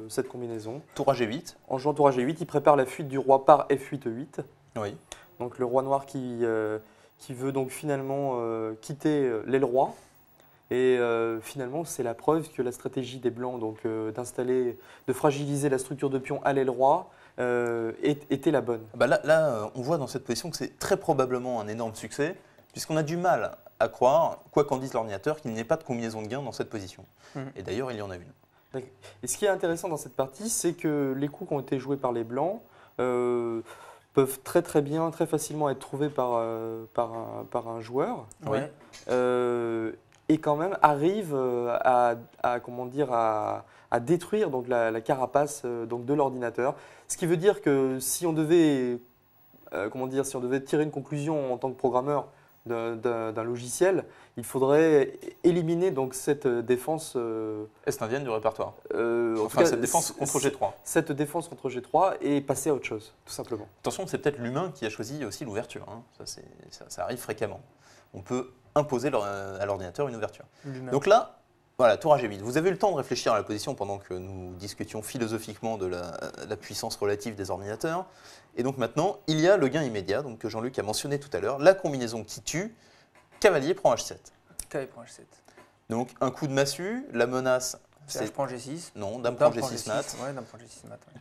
cette combinaison. Tour à G8. En jouant tour à G8, ils préparent la fuite du roi par F8 E8. Oui. Donc le roi noir qui veut donc finalement quitter l'aile roi Et finalement, c'est la preuve que la stratégie des Blancs, donc de fragiliser la structure de pion à l'aile roi, était la bonne. Bah là, on voit dans cette position que c'est très probablement un énorme succès, puisqu'on a du mal à croire, quoi qu'en dise l'ordinateur, qu'il n'y ait pas de combinaison de gain dans cette position. Et d'ailleurs, il y en a une. Et ce qui est intéressant dans cette partie, c'est que les coups qui ont été joués par les Blancs peuvent très bien, très facilement être trouvés par un joueur. Oui. Et quand même arrive à détruire donc la carapace donc de l'ordinateur. Ce qui veut dire que si on devait tirer une conclusion en tant que programmeur d'un logiciel, il faudrait éliminer donc cette défense est-indienne du répertoire. Cette défense contre G3. Cette défense contre G3 et passer à autre chose, tout simplement. Attention, c'est peut-être l'humain qui a choisi aussi l'ouverture. Hein. Ça arrive fréquemment. On peut imposer à l'ordinateur une ouverture. Donc là, voilà, tour à G8. Vous avez eu le temps de réfléchir à la position pendant que nous discutions philosophiquement de la puissance relative des ordinateurs. Et donc maintenant, il y a le gain immédiat, donc, que Jean-Luc a mentionné tout à l'heure, la combinaison qui tue, cavalier prend H7. Cavalier prend H7. Donc un coup de massue, la menace... C'est H prend G6. Non, dame prend G6 mat, ouais, dame prend G6 mat, ouais.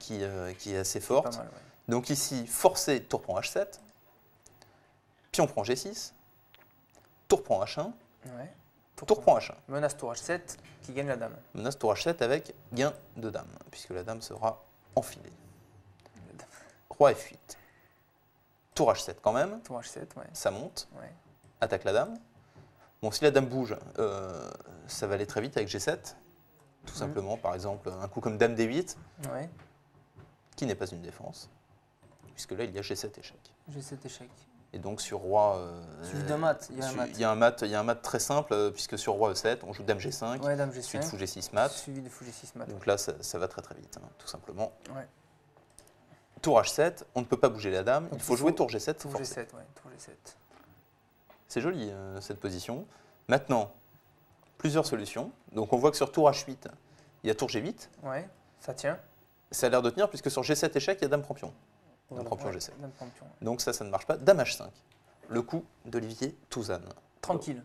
qui est assez forte. Pas mal, ouais. Donc ici, forcé, tour prend H7, pion prend G6, tour prend H1, ouais. tour prend H1. Menace tour H7 qui gagne la dame. Menace tour H7 avec gain de dame, puisque la dame sera enfilée. Roi F8. Tour H7 quand même. Tour H7, ouais. Ça monte. Ouais. Attaque la dame. Bon, si la dame bouge, ça va aller très vite avec G7. Tout simplement, par exemple, un coup comme dame D8, ouais. qui n'est pas une défense, puisque là, il y a G7 échec. G7 échec. Et donc sur roi... suivi d'un mat, il y a un mat. Il y a un mat très simple, puisque sur roi E7, on joue dame G5, ouais, dame G5, suivi de fou G6 mat. Suivi de fou G6 mat. Donc là, ça va très vite, hein, tout simplement. Ouais. Tour H7, on ne peut pas bouger la dame, il faut jouer tour G7. Tour G7, ouais, tour G7. C'est joli, cette position. Maintenant, plusieurs solutions. Donc on voit que sur tour H8, il y a tour G8. Ouais, ça tient. Ça a l'air de tenir, puisque sur G7 échec, il y a dame prend pion. Dame prend pion G7. Dame prend pion, ouais. Donc ça ne marche pas. Dame H5. Le coup d'Olivier Touzanne. Tranquille.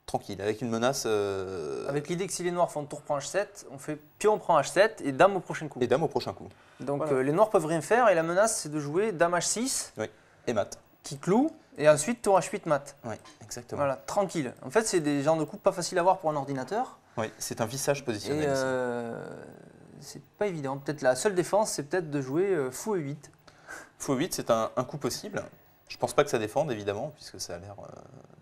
Tranquille, avec une menace... Avec l'idée que si les noirs font tour prend H7, on fait pion prend H7 et dame au prochain coup. Et dame au prochain coup. Donc les noirs peuvent rien faire et la menace c'est de jouer dame H6. Oui, et mat. Qui cloue et ensuite tour H8 mat. Oui, exactement. Voilà, tranquille. En fait, c'est des genres de coups pas faciles à voir pour un ordinateur. Oui, c'est un vissage positionnel ici. C'est pas évident. Peut-être la seule défense, c'est peut-être de jouer fou E8. Fou E8, c'est un coup possible. Je pense pas que ça défende, évidemment, puisque ça a l'air,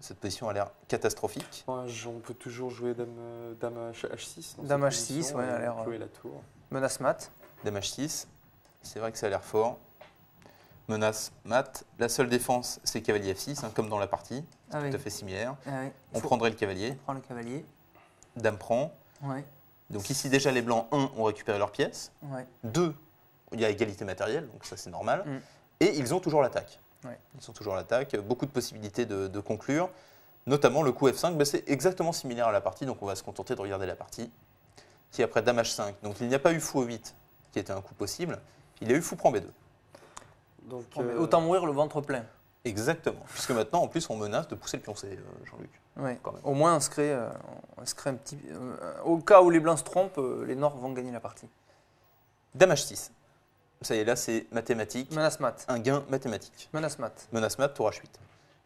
cette position a l'air catastrophique. Ouais, on peut toujours jouer dame H6. Dame H6, ouais, a l'air. Jouer la tour. Menace mat. Dame H6, c'est vrai que ça a l'air fort. Menace mat. La seule défense, c'est cavalier F6, hein, comme dans la partie. C'est tout à fait similaire. Oui. On prendrait le cavalier. On prend le cavalier. Dame prend. Ouais. Donc ici, déjà, les blancs, 1, ont récupéré leurs pièces. Ouais. 2, il y a égalité matérielle, donc ça, c'est normal. Et ils ont toujours l'attaque. Ouais. Ils ont toujours l'attaque. Beaucoup de possibilités de conclure. Notamment le coup F5, ben, c'est exactement similaire à la partie, donc on va se contenter de regarder la partie. Qui est après dame H5. Donc il n'y a pas eu fou E8, qui était un coup possible. Il y a eu fou prend B2. Donc, autant mourir le ventre plein. Exactement. Puisque maintenant, en plus, on menace de pousser le pion C, Jean-Luc. Oui, au moins on se crée un petit... au cas où les blancs se trompent, les noirs vont gagner la partie. Dame H6. Ça y est, là, c'est mathématique. Menace mat. Un gain mathématique. Menace mat. Menace mat, tour H8.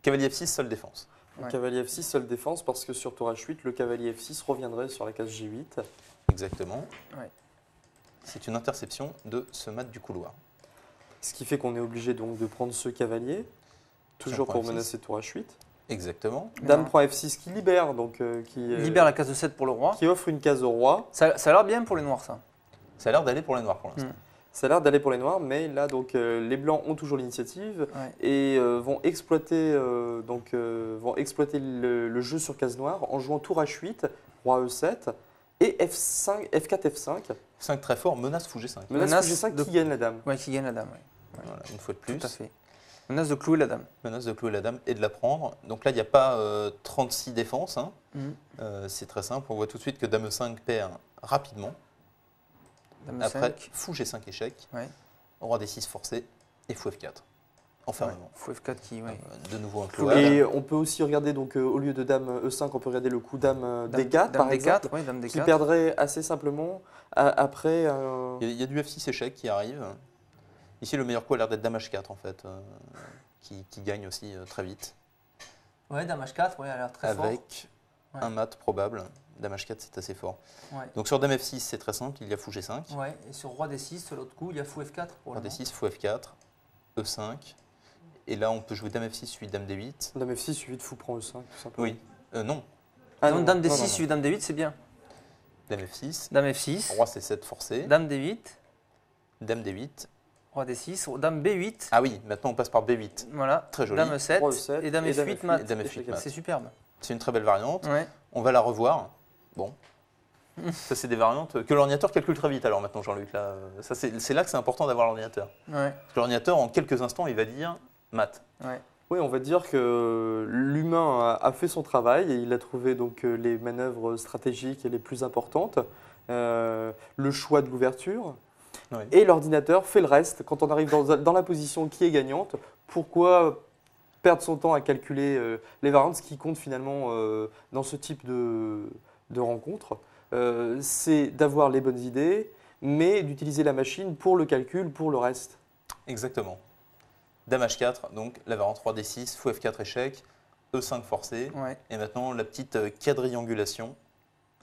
Cavalier F6, seule défense. Ouais. Cavalier F6, seule défense, parce que sur tour H8, le cavalier F6 reviendrait sur la case G8. Exactement. Ouais. C'est une interception de ce mat du couloir. Ce qui fait qu'on est obligé donc de prendre ce cavalier, toujours pour menacer tour H8. Exactement. Dame prend F6 qui libère, donc libère la case de 7 pour le roi. Qui offre une case au roi. Ça a l'air bien pour les noirs, ça. Ça a l'air d'aller pour les noirs pour l'instant. Ça a l'air d'aller pour les noirs, mais là donc les blancs ont toujours l'initiative et vont exploiter le jeu sur case noire en jouant tour H8, roi E7 et F5, F4, F5. 5 très fort, menace fou G5. Menace fou G5 qui gagne la dame. Oui, qui gagne la dame. Ouais. Voilà, une fois de plus. Tout à fait. Menace de clouer la dame. Menace de clouer la dame et de la prendre. Donc là, il n'y a pas 36 défenses. Hein. C'est très simple. On voit tout de suite que dame E5 perd rapidement. Dame Après, E5. fou G5 échec. Ouais. Roi D6 forcé et fou F4. enfermement. Fou F4 qui, ouais. De nouveau inclus. Et on peut aussi regarder, donc, au lieu de dame E5, on peut regarder le coup dame D4, par exemple, ouais, dame D4. qui perdrait assez simplement après. Il y a du F6 échec qui arrive. Ici, le meilleur coup a l'air d'être dame H4, en fait, qui gagne aussi très vite. Ouais, dame H4, ouais, elle a l'air très fort. Avec un mat probable. Dame H4, c'est assez fort. Ouais. Donc sur dame F6, c'est très simple, il y a fou G5. Ouais, et sur roi D6, sur l'autre coup, il y a fou F4. Roi D6, fou F4, E5. Et là, on peut jouer dame F6 suivi dame D8. Dame F6 suivi de fou prend E5, tout simplement. Oui, non. Ah non, dame D6 suivi dame D8, c'est bien. Dame F6. Dame F6. Roi C7 forcé. Dame D8. Dame D8. Roi D6. Dame B8. Ah oui, maintenant on passe par B8. Voilà. Très joli. Dame E7. Roi E7 et dame F8 mat. Dame F8 mat. C'est superbe. C'est une très belle variante. Ouais. On va la revoir. Bon. Ça, c'est des variantes que l'ordinateur calcule très vite. Alors maintenant, Jean-Luc, là, c'est là que c'est important d'avoir l'ordinateur. Ouais. Parce que l'ordinateur, en quelques instants, il va dire maths. Ouais. Oui, on va dire que l'humain a fait son travail et il a trouvé donc les manœuvres stratégiques les plus importantes, le choix de l'ouverture, Oui. et l'ordinateur fait le reste. Quand on arrive dans la position qui est gagnante, pourquoi perdre son temps à calculer les variantes? Ce qui compte finalement dans ce type de rencontre, c'est d'avoir les bonnes idées, mais d'utiliser la machine pour le calcul, pour le reste. Exactement. Dame H4, donc la variante roi D6, fou F4 échec, E5 forcé. Ouais. Et maintenant, la petite quadriangulation,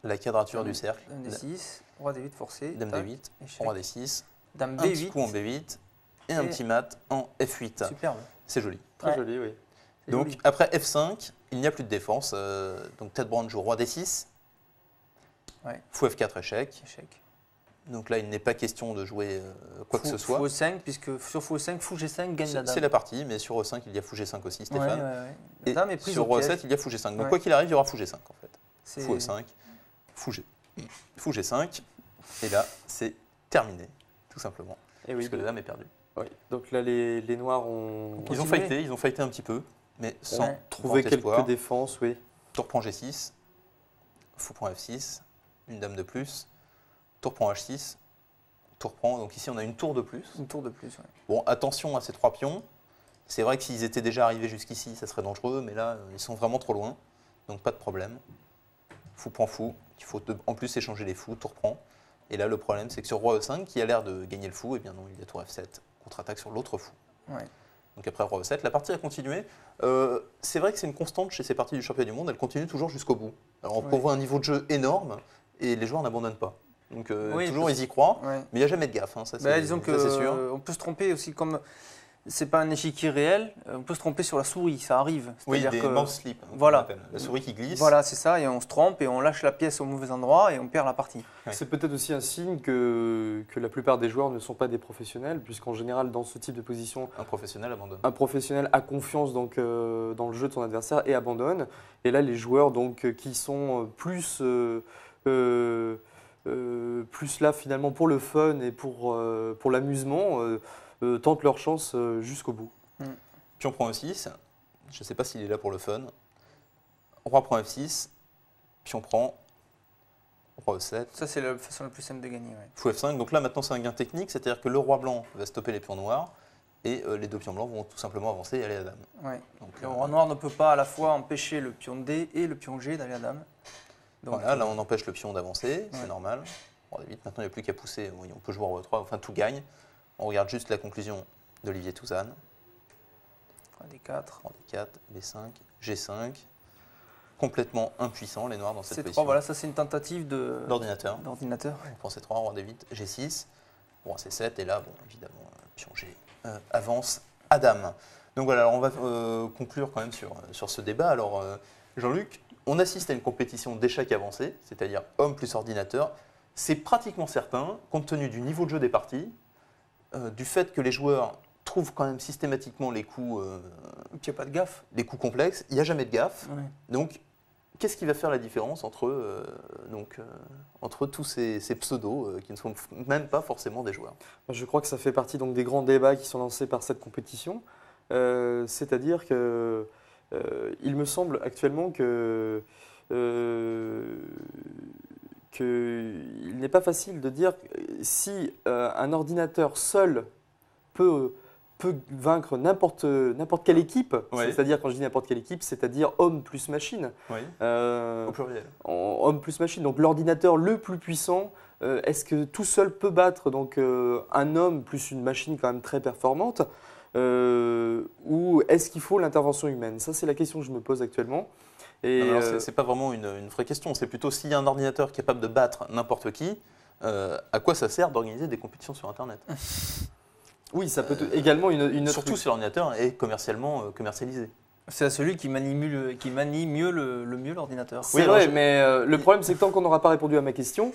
la quadrature du cercle. Dame D6. Roi D8 forcé. Dame tac, D8, échec. roi D6, Dame un petit B8. coup en B8 et un petit mat en F8. Superbe. C'est joli. Très Ouais. joli, oui. C'est Donc joli. après F5, il n'y a plus de défense. Donc Ted Brown joue roi D6, Ouais. fou F4 échec. Échec. Donc là, il n'est pas question de jouer quoi que ce soit. Fou E5, puisque sur fou E5, fou G5 gagne la dame. C'est la partie, mais sur E5, il y a fou G5 aussi, Stéphane. Ouais. Et La dame est prise sur au piège. E7, il y a fou G5. Donc Ouais. quoi qu'il arrive, il y aura fou G5 en fait. C'est- Fou E5, fou G5. Et là, c'est terminé, tout simplement. Et oui, Puisque la dame est perdue. oui. Donc là, les Noirs ont Ils ont fighté un petit peu, mais sans Ouais. trouvé grand quelques espoir. défenses, oui. Tour prend G6, fou prend F6, une dame de plus, tour prend H6, tour prend. Donc ici, on a une tour de plus. Une tour de plus, ouais. Bon, attention à ces trois pions. C'est vrai que s'ils étaient déjà arrivés jusqu'ici, ça serait dangereux, mais là, ils sont vraiment trop loin. Donc pas de problème. Fou prend fou. Il faut en plus échanger les fous, tour prend. Et là, le problème, c'est que sur roi E5, qui a l'air de gagner le fou, eh bien non, il y a tour F7, contre-attaque sur l'autre fou. Ouais. Donc après roi E7, la partie a continué. C'est vrai que c'est une constante chez ces parties du championnat du monde, elle continue toujours jusqu'au bout. Alors on Ouais. prévoit un niveau de jeu énorme et les joueurs n'abandonnent pas. Donc Oui, toujours parce- ils y croient, Ouais. mais il n'y a jamais de gaffe, hein, ça Bah, c'est disons ça, c'est sûr. que on peut se tromper aussi, comme c'est pas un échiquier réel, on peut se tromper sur la souris, ça arrive. Oui, C'est-à-dire des que- mouse slip, hein, voilà. qu'on appelle. La souris qui glisse. Voilà, c'est ça, et on se trompe et on lâche la pièce au mauvais endroit et on perd la partie. Ouais. C'est peut-être aussi un signe que la plupart des joueurs ne sont pas des professionnels, puisqu'en général, dans ce type de position, Un professionnel abandonne. un professionnel a confiance donc, dans le jeu de son adversaire et abandonne. Et là, les joueurs donc, qui sont plus là finalement pour le fun et pour l'amusement, tentent leur chance jusqu'au bout. Pion prend E6, je ne sais pas s'il est là pour le fun. Roi prend F6, pion prend, roi E7, Ça, c'est la façon la plus simple de gagner. Ouais. fou F5. Donc là maintenant c'est un gain technique, c'est-à-dire que le roi blanc va stopper les pions noirs et les deux pions blancs vont tout simplement avancer et aller à la dame. Ouais. Donc, Le roi noir ne peut pas à la fois empêcher le pion D et le pion G d'aller à dame. Donc, voilà, là on empêche le pion d'avancer, c'est Ouais. normal. Roi D8, maintenant il n'y a plus qu'à pousser, oui, on peut jouer roi E3, enfin tout gagne. On regarde juste la conclusion d'Olivier Touzane. roi D4. Roi D4, B5, G5. Complètement impuissants les noirs dans cette C3, position. voilà, ça c'est une tentative D'ordinateur. d'ordinateur. On prend C3, roi D8, G6, roi C7, et là, bon, évidemment, pion G avance à dame. Donc voilà, alors on va conclure quand même sur ce débat. Alors, Jean-Luc, on assiste à une compétition d'échecs avancés, c'est-à-dire homme plus ordinateur. C'est pratiquement certain, compte tenu du niveau de jeu des parties, du fait que les joueurs trouvent quand même systématiquement les coups Il n'y a pas de gaffe. complexes, il n'y a jamais de gaffe. Ouais. Donc, qu'est-ce qui va faire la différence entre, entre tous ces pseudos qui ne sont même pas forcément des joueurs? Je crois que ça fait partie donc, des grands débats qui sont lancés par cette compétition. C'est-à-dire que il me semble actuellement qu'il n'est pas facile de dire si un ordinateur seul peut peut vaincre n'importe quelle équipe. Oui. C'est-à-dire, quand je dis n'importe quelle équipe, c'est-à-dire homme plus machine. Oui. Au pluriel. Homme plus machine. Donc l'ordinateur le plus puissant, est-ce que tout seul peut battre donc, un homme plus une machine quand même très performante ou est-ce qu'il faut l'intervention humaine? Ça, c'est la question que je me pose actuellement. Et c'est pas vraiment une vraie question. C'est plutôt s'il y a un ordinateur capable de battre n'importe qui, à quoi ça sert d'organiser des compétitions sur Internet? Oui, ça peut également une autre... Surtout si l'ordinateur est commercialisé. C'est à celui qui manie mieux le mieux l'ordinateur. C'est vrai, mais le problème, c'est que tant qu'on n'aura pas répondu à ma question,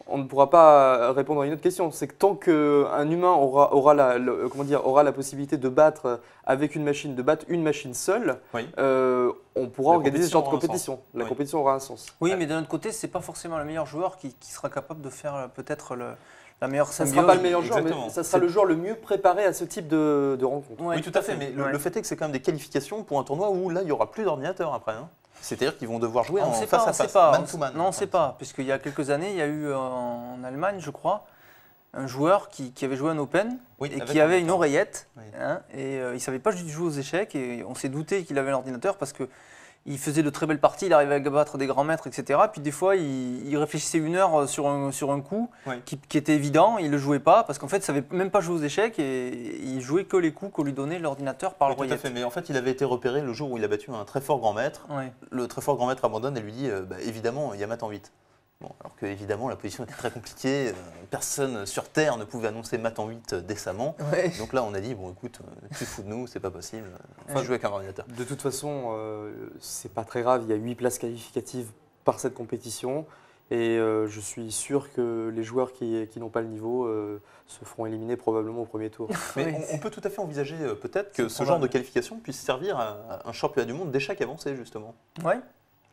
on ne pourra pas répondre à une autre question. C'est que tant qu'un humain aura la possibilité de battre avec une machine seule, oui. On pourra organiser ce genre de compétition. La compétition aura un sens. Oui, mais d'un autre côté, ce n'est pas forcément le meilleur joueur qui sera capable de faire peut-être la meilleure symbiose. Ça ne sera pas le meilleur joueur, mais ça sera le joueur le mieux préparé à ce type de rencontre. Oui, tout à fait. Mais le fait est que c'est quand même des qualifications pour un tournoi où là, il n'y aura plus d'ordinateur après. Hein. C'est-à-dire qu'ils vont devoir jouer face à face, man to man. Non, on ne sait pas, puisqu'il y a quelques années, il y a eu en Allemagne, je crois, un joueur qui avait joué un Open et qui avait une oreillette. Oui. Hein, et il ne savait pas jouer aux échecs. Et on s'est douté qu'il avait un ordinateur parce qu'il faisait de très belles parties, il arrivait à battre des grands maîtres, etc. Puis des fois, il réfléchissait 1 heure sur un coup qui était évident. Il ne le jouait pas parce qu'en fait, il ne savait même pas jouer aux échecs et il jouait que les coups qu'on lui donnait l'ordinateur par l'oreillette. Tout à fait, mais en fait, il avait été repéré le jour où il a battu un très fort grand maître. Oui. Le très fort grand maître abandonne et lui dit évidemment, il y a mat en 8. Bon, alors que évidemment la position était très compliquée, personne sur Terre ne pouvait annoncer mat en 8 décemment. Ouais. Donc là on a dit bon écoute, tu te fous de nous, c'est pas possible, faut jouer avec un ordinateur. De toute façon, c'est pas très grave, il y a 8 places qualificatives par cette compétition et je suis sûr que les joueurs qui n'ont pas le niveau se feront éliminer probablement au premier tour. Mais on peut tout à fait envisager peut-être que ce genre de qualification puisse servir à un championnat du monde d'échecs avancé justement. Ouais.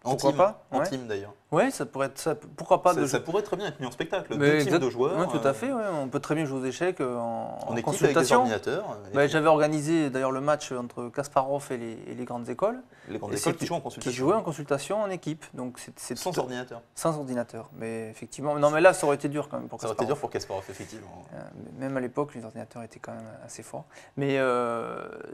En team d'ailleurs. Oui, ça pourrait être ça. Pourquoi pas ça pourrait très bien être mis en spectacle. Deux teams de joueurs. Oui, tout à fait. Ouais. On peut très bien jouer aux échecs en équipe consultation. Avec des ordinateurs. J'avais organisé d'ailleurs le match entre Kasparov et les grandes écoles. Les grandes écoles qui jouent en consultation. Qui jouaient en consultation en équipe. Donc sans ordinateur. Sans ordinateur. Mais effectivement. Non, mais là, ça aurait été dur quand même pour Kasparov. Ça aurait été dur pour Kasparov, effectivement. Même à l'époque, les ordinateurs étaient quand même assez forts. Mais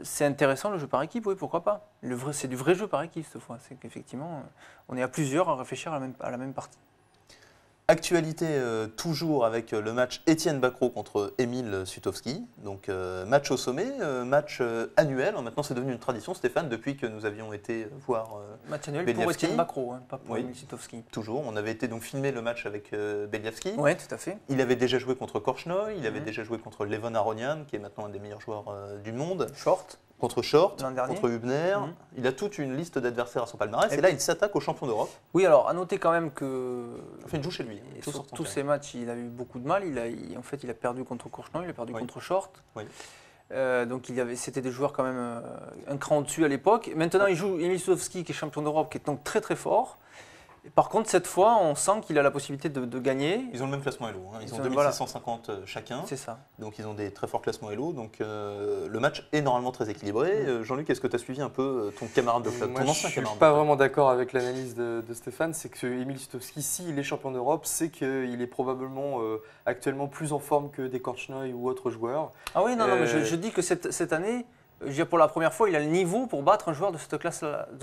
c'est intéressant le jeu par équipe, oui, pourquoi pas. C'est du vrai jeu par équipe cette fois. C'est qu'effectivement, on est à plusieurs à réfléchir à la même partie. Actualité toujours avec le match Étienne Bacrot contre Émile Sutovski. Donc match au sommet, match annuel. Maintenant c'est devenu une tradition, Stéphane, depuis que nous avions été voir match annuel pour Étienne Bacrot, hein, pas pour Émile Sutovski. Toujours, on avait été donc filmer le match avec Beliavski. Oui, tout à fait. Il avait déjà joué contre Korchnoi, il avait déjà joué contre Levon Aronian, qui est maintenant un des meilleurs joueurs du monde. Short. Contre Short, contre Hubner, il a toute une liste d'adversaires à son palmarès et là il s'attaque aux champions d'Europe. Oui, alors à noter quand même que enfin, il joue chez lui. Sur tous ces matchs, il a eu beaucoup de mal. En fait, il a perdu contre Korchnoi, il a perdu contre Short. Oui. Donc c'était des joueurs quand même un cran au-dessus à l'époque. Maintenant, il joue Émile Sutovski qui est champion d'Europe, qui est donc très très fort. Et par contre, cette fois, on sent qu'il a la possibilité de gagner. Ils ont le même classement Elo. Hein. Ils ont 2650 chacun. C'est ça. Donc ils ont des très forts classements Elo. Donc le match est normalement très équilibré. Jean-Luc, est-ce que tu as suivi un peu ton camarade de club, ton ancien camarade? Je ne suis pas vraiment d'accord avec l'analyse de Stéphane. C'est que Émile Sutovski, s'il est champion d'Europe, c'est qu'il est probablement actuellement plus en forme que des Korchnoi ou autres joueurs. Ah oui, non, mais je dis que cette année, pour la première fois, il a le niveau pour battre un joueur de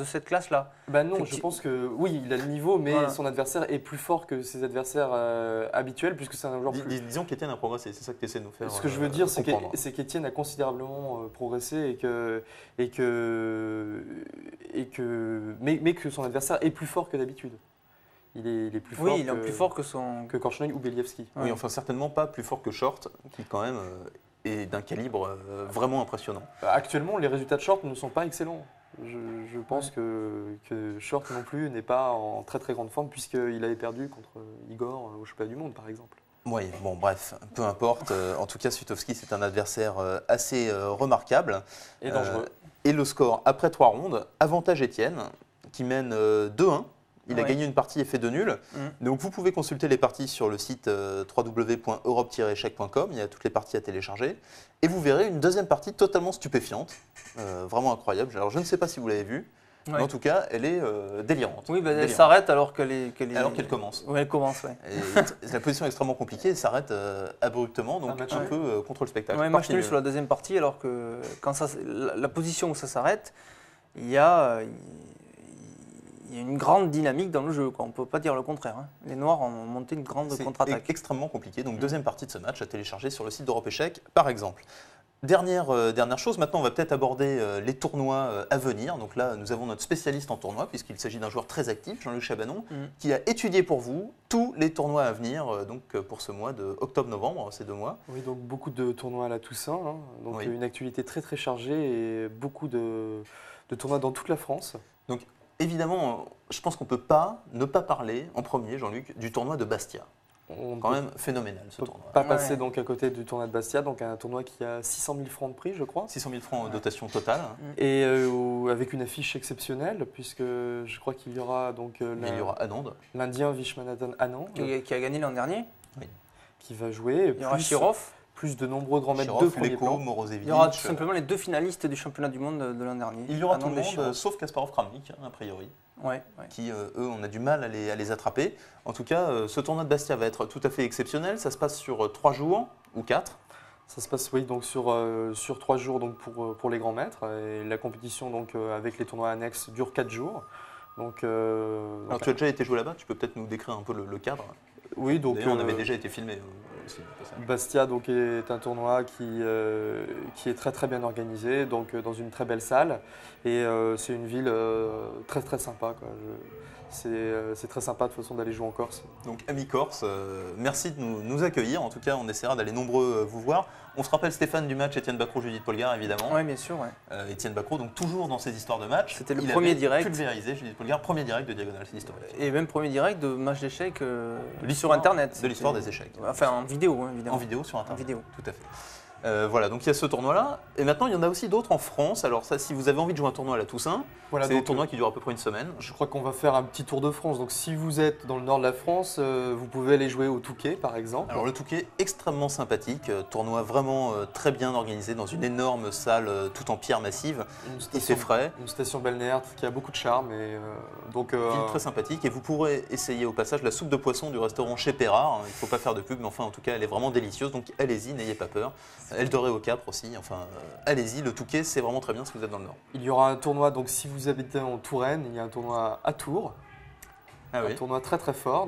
cette classe-là. Ben non, je pense que oui, il a le niveau, mais son adversaire est plus fort que ses adversaires habituels, puisque c'est un joueur plus... Disons qu'Étienne a progressé, c'est ça que tu essaies de nous faire Ce que je veux dire, c'est qu'Étienne a considérablement progressé mais que son adversaire est plus fort que d'habitude. Il est plus fort, il est plus fort que Korchnoi ou Beliavski. Oui, enfin certainement pas plus fort que Short, qui quand même... et d'un calibre vraiment impressionnant. Actuellement, les résultats de Short ne sont pas excellents. Je pense que Short non plus n'est pas en très très grande forme puisqu'il avait perdu contre Igor au championnat du monde par exemple. Oui, bon bref, peu importe. En tout cas, Sutovski, c'est un adversaire assez remarquable. Et dangereux. Et le score après 3 rondes, avantage Étienne, qui mène 2-1. Il a gagné une partie et fait 2 nuls. Donc vous pouvez consulter les parties sur le site www.europe-échec.com. Il y a toutes les parties à télécharger. Et vous verrez une deuxième partie totalement stupéfiante, vraiment incroyable. Alors je ne sais pas si vous l'avez vu, Ouais. Mais en tout cas, elle est délirante. Oui, elle s'arrête alors qu'elle commence. Oui, elle commence, oui. La position est extrêmement compliquée, elle s'arrête abruptement, donc un peu contre le spectacle. Ouais, match nul sur la deuxième partie, alors que quand la position où ça s'arrête, il y a une grande dynamique dans le jeu, quoi. On ne peut pas dire le contraire. Hein. Les Noirs ont monté une grande contre-attaque. C'est extrêmement compliqué, donc deuxième partie de ce match à télécharger sur le site d'Europe Échecs, par exemple. Dernière chose, maintenant on va peut-être aborder les tournois à venir. Donc là, nous avons notre spécialiste en tournoi, puisqu'il s'agit d'un joueur très actif, Jean-Luc Chabanon, qui a étudié pour vous tous les tournois à venir, donc pour ce mois de octobre-novembre, ces 2 mois. Oui, donc beaucoup de tournois à la Toussaint, hein. Donc une actualité très très chargée et beaucoup de tournois dans toute la France. Donc évidemment, je pense qu'on ne peut pas ne pas parler en premier, Jean-Luc, du tournoi de Bastia. Quand même phénoménal ce tournoi. Pas passer donc à côté du tournoi de Bastia, donc un tournoi qui a 600 000 francs de prix, je crois. 600 000 francs de dotation totale. Et avec une affiche exceptionnelle, puisque je crois qu'il y aura donc il y aura Anand, l'Indien Vishwanathan Anand, qui a gagné l'an dernier, qui va jouer. Il y aura Shirov. Plus de nombreux grands maîtres de premier plan. Il y aura tout simplement les 2 finalistes du championnat du monde de l'an dernier. Il y aura tout le monde, sauf Kasparov Kramnik, a priori. Qui, eux, on a du mal à les attraper. En tout cas, ce tournoi de Bastia va être tout à fait exceptionnel. Ça se passe sur 3 jours ou 4. Ça se passe, oui, donc sur 3 jours donc pour les grands maîtres. Et la compétition donc, avec les tournois annexes dure 4 jours. Alors, tu as déjà été joué là-bas, tu peux peut-être nous décrire un peu le cadre. Oui, donc on avait déjà été filmé aussi. Bastia donc, est un tournoi qui est très très bien organisé, donc dans une très belle salle. Et c'est une ville très très sympa, quoi. C'est très sympa de toute façon d'aller jouer en Corse. Donc amis Corse, merci de nous accueillir. En tout cas, on essaiera d'aller nombreux vous voir. On se rappelle Stéphane du match, Étienne Bacrot, Judith Polgar évidemment. Oui, bien sûr. Ouais. Étienne Bacrot, donc toujours dans ses histoires de match. C'était le premier direct. Pulvérisé, Judith Polgar, premier direct de Diagonale, c'est historique. Et même premier direct de match d'échecs sur Internet. De l'histoire des échecs. Enfin en vidéo, hein, évidemment. En vidéo sur Internet. En vidéo. Tout à fait. Voilà, donc il y a ce tournoi-là. Et maintenant, il y en a aussi d'autres en France. Alors ça, si vous avez envie de jouer un tournoi à la Toussaint, c'est des tournois qui durent à peu près une semaine. Je crois qu'on va faire un petit tour de France. Donc si vous êtes dans le nord de la France, vous pouvez aller jouer au Touquet, par exemple. Alors le Touquet, extrêmement sympathique. Tournoi vraiment très bien organisé dans une énorme salle tout en pierre massive. Il fait frais. Une station balnéaire qui a beaucoup de charme. Et, ville très sympathique. Et vous pourrez essayer au passage la soupe de poisson du restaurant Chez Pérard. Il ne faut pas faire de pub, mais enfin, en tout cas, elle est vraiment délicieuse. Donc allez-y, n'ayez pas peur. Elle dorée au Capre aussi, enfin allez-y, le Touquet c'est vraiment très bien si vous êtes dans le Nord. Il y aura un tournoi, donc si vous habitez en Touraine, il y a un tournoi à Tours, un tournoi très très fort.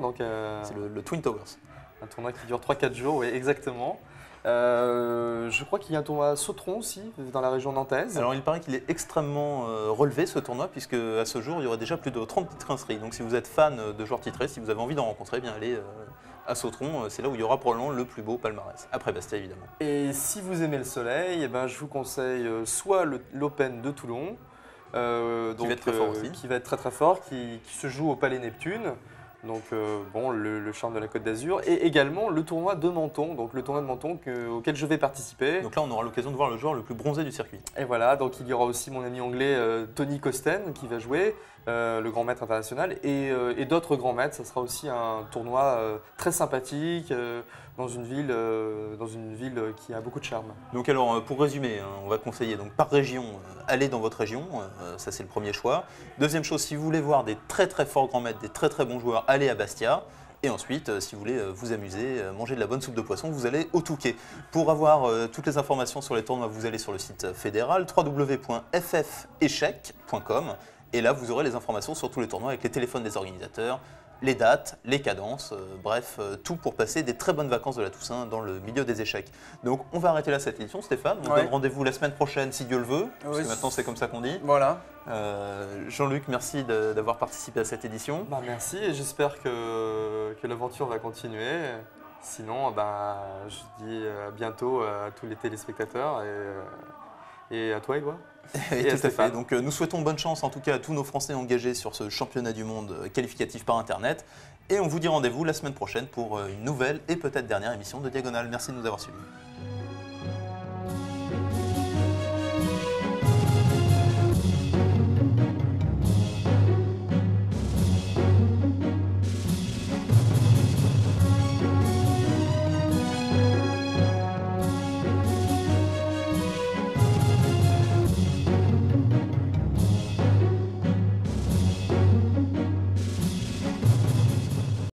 C'est le Twin Towers. Un tournoi qui dure 3-4 jours, oui exactement. Je crois qu'il y a un tournoi à Sautron aussi, dans la région nantaise. Alors il paraît qu'il est extrêmement relevé ce tournoi, puisque à ce jour il y aurait déjà plus de 30 titres inscrits. Donc si vous êtes fan de joueurs titrés, si vous avez envie d'en rencontrer, bien allez à Sautron, c'est là où il y aura probablement le plus beau palmarès, après Bastia évidemment. Et si vous aimez le soleil, je vous conseille soit l'Open de Toulon, qui va être très fort aussi. Qui va être très très fort, qui se joue au Palais Neptune. Donc le charme de la Côte d'Azur, et également le tournoi de Menton, donc le tournoi de Menton auquel je vais participer. Donc là on aura l'occasion de voir le joueur le plus bronzé du circuit. Et voilà, donc il y aura aussi mon ami anglais Tony Costen qui va jouer, le grand maître international, et d'autres grands maîtres. Ça sera aussi un tournoi très sympathique dans une ville qui a beaucoup de charme. Donc alors pour résumer, on va conseiller donc par région, allez dans votre région, ça c'est le premier choix. Deuxième chose, si vous voulez voir des très très forts grands maîtres, des très très bons joueurs, allez à Bastia. Et ensuite, si vous voulez vous amuser, manger de la bonne soupe de poisson, vous allez au Touquet. Pour avoir toutes les informations sur les tournois, vous allez sur le site fédéral www.fféchec.com. Et là, vous aurez les informations sur tous les tournois avec les téléphones des organisateurs, les dates, les cadences, bref, tout pour passer des très bonnes vacances de la Toussaint dans le milieu des échecs. Donc on va arrêter là cette édition, Stéphane. On se donne rendez-vous la semaine prochaine si Dieu le veut, parce que maintenant c'est comme ça qu'on dit. Voilà. Jean-Luc, merci d'avoir participé à cette édition. Merci, et j'espère que l'aventure va continuer. Sinon, je dis à bientôt à tous les téléspectateurs et à toi, Éloi. Et tout à fait. Donc nous souhaitons bonne chance en tout cas à tous nos Français engagés sur ce championnat du monde qualificatif par Internet. Et on vous dit rendez-vous la semaine prochaine pour une nouvelle et peut-être dernière émission de Diagonale. Merci de nous avoir suivis.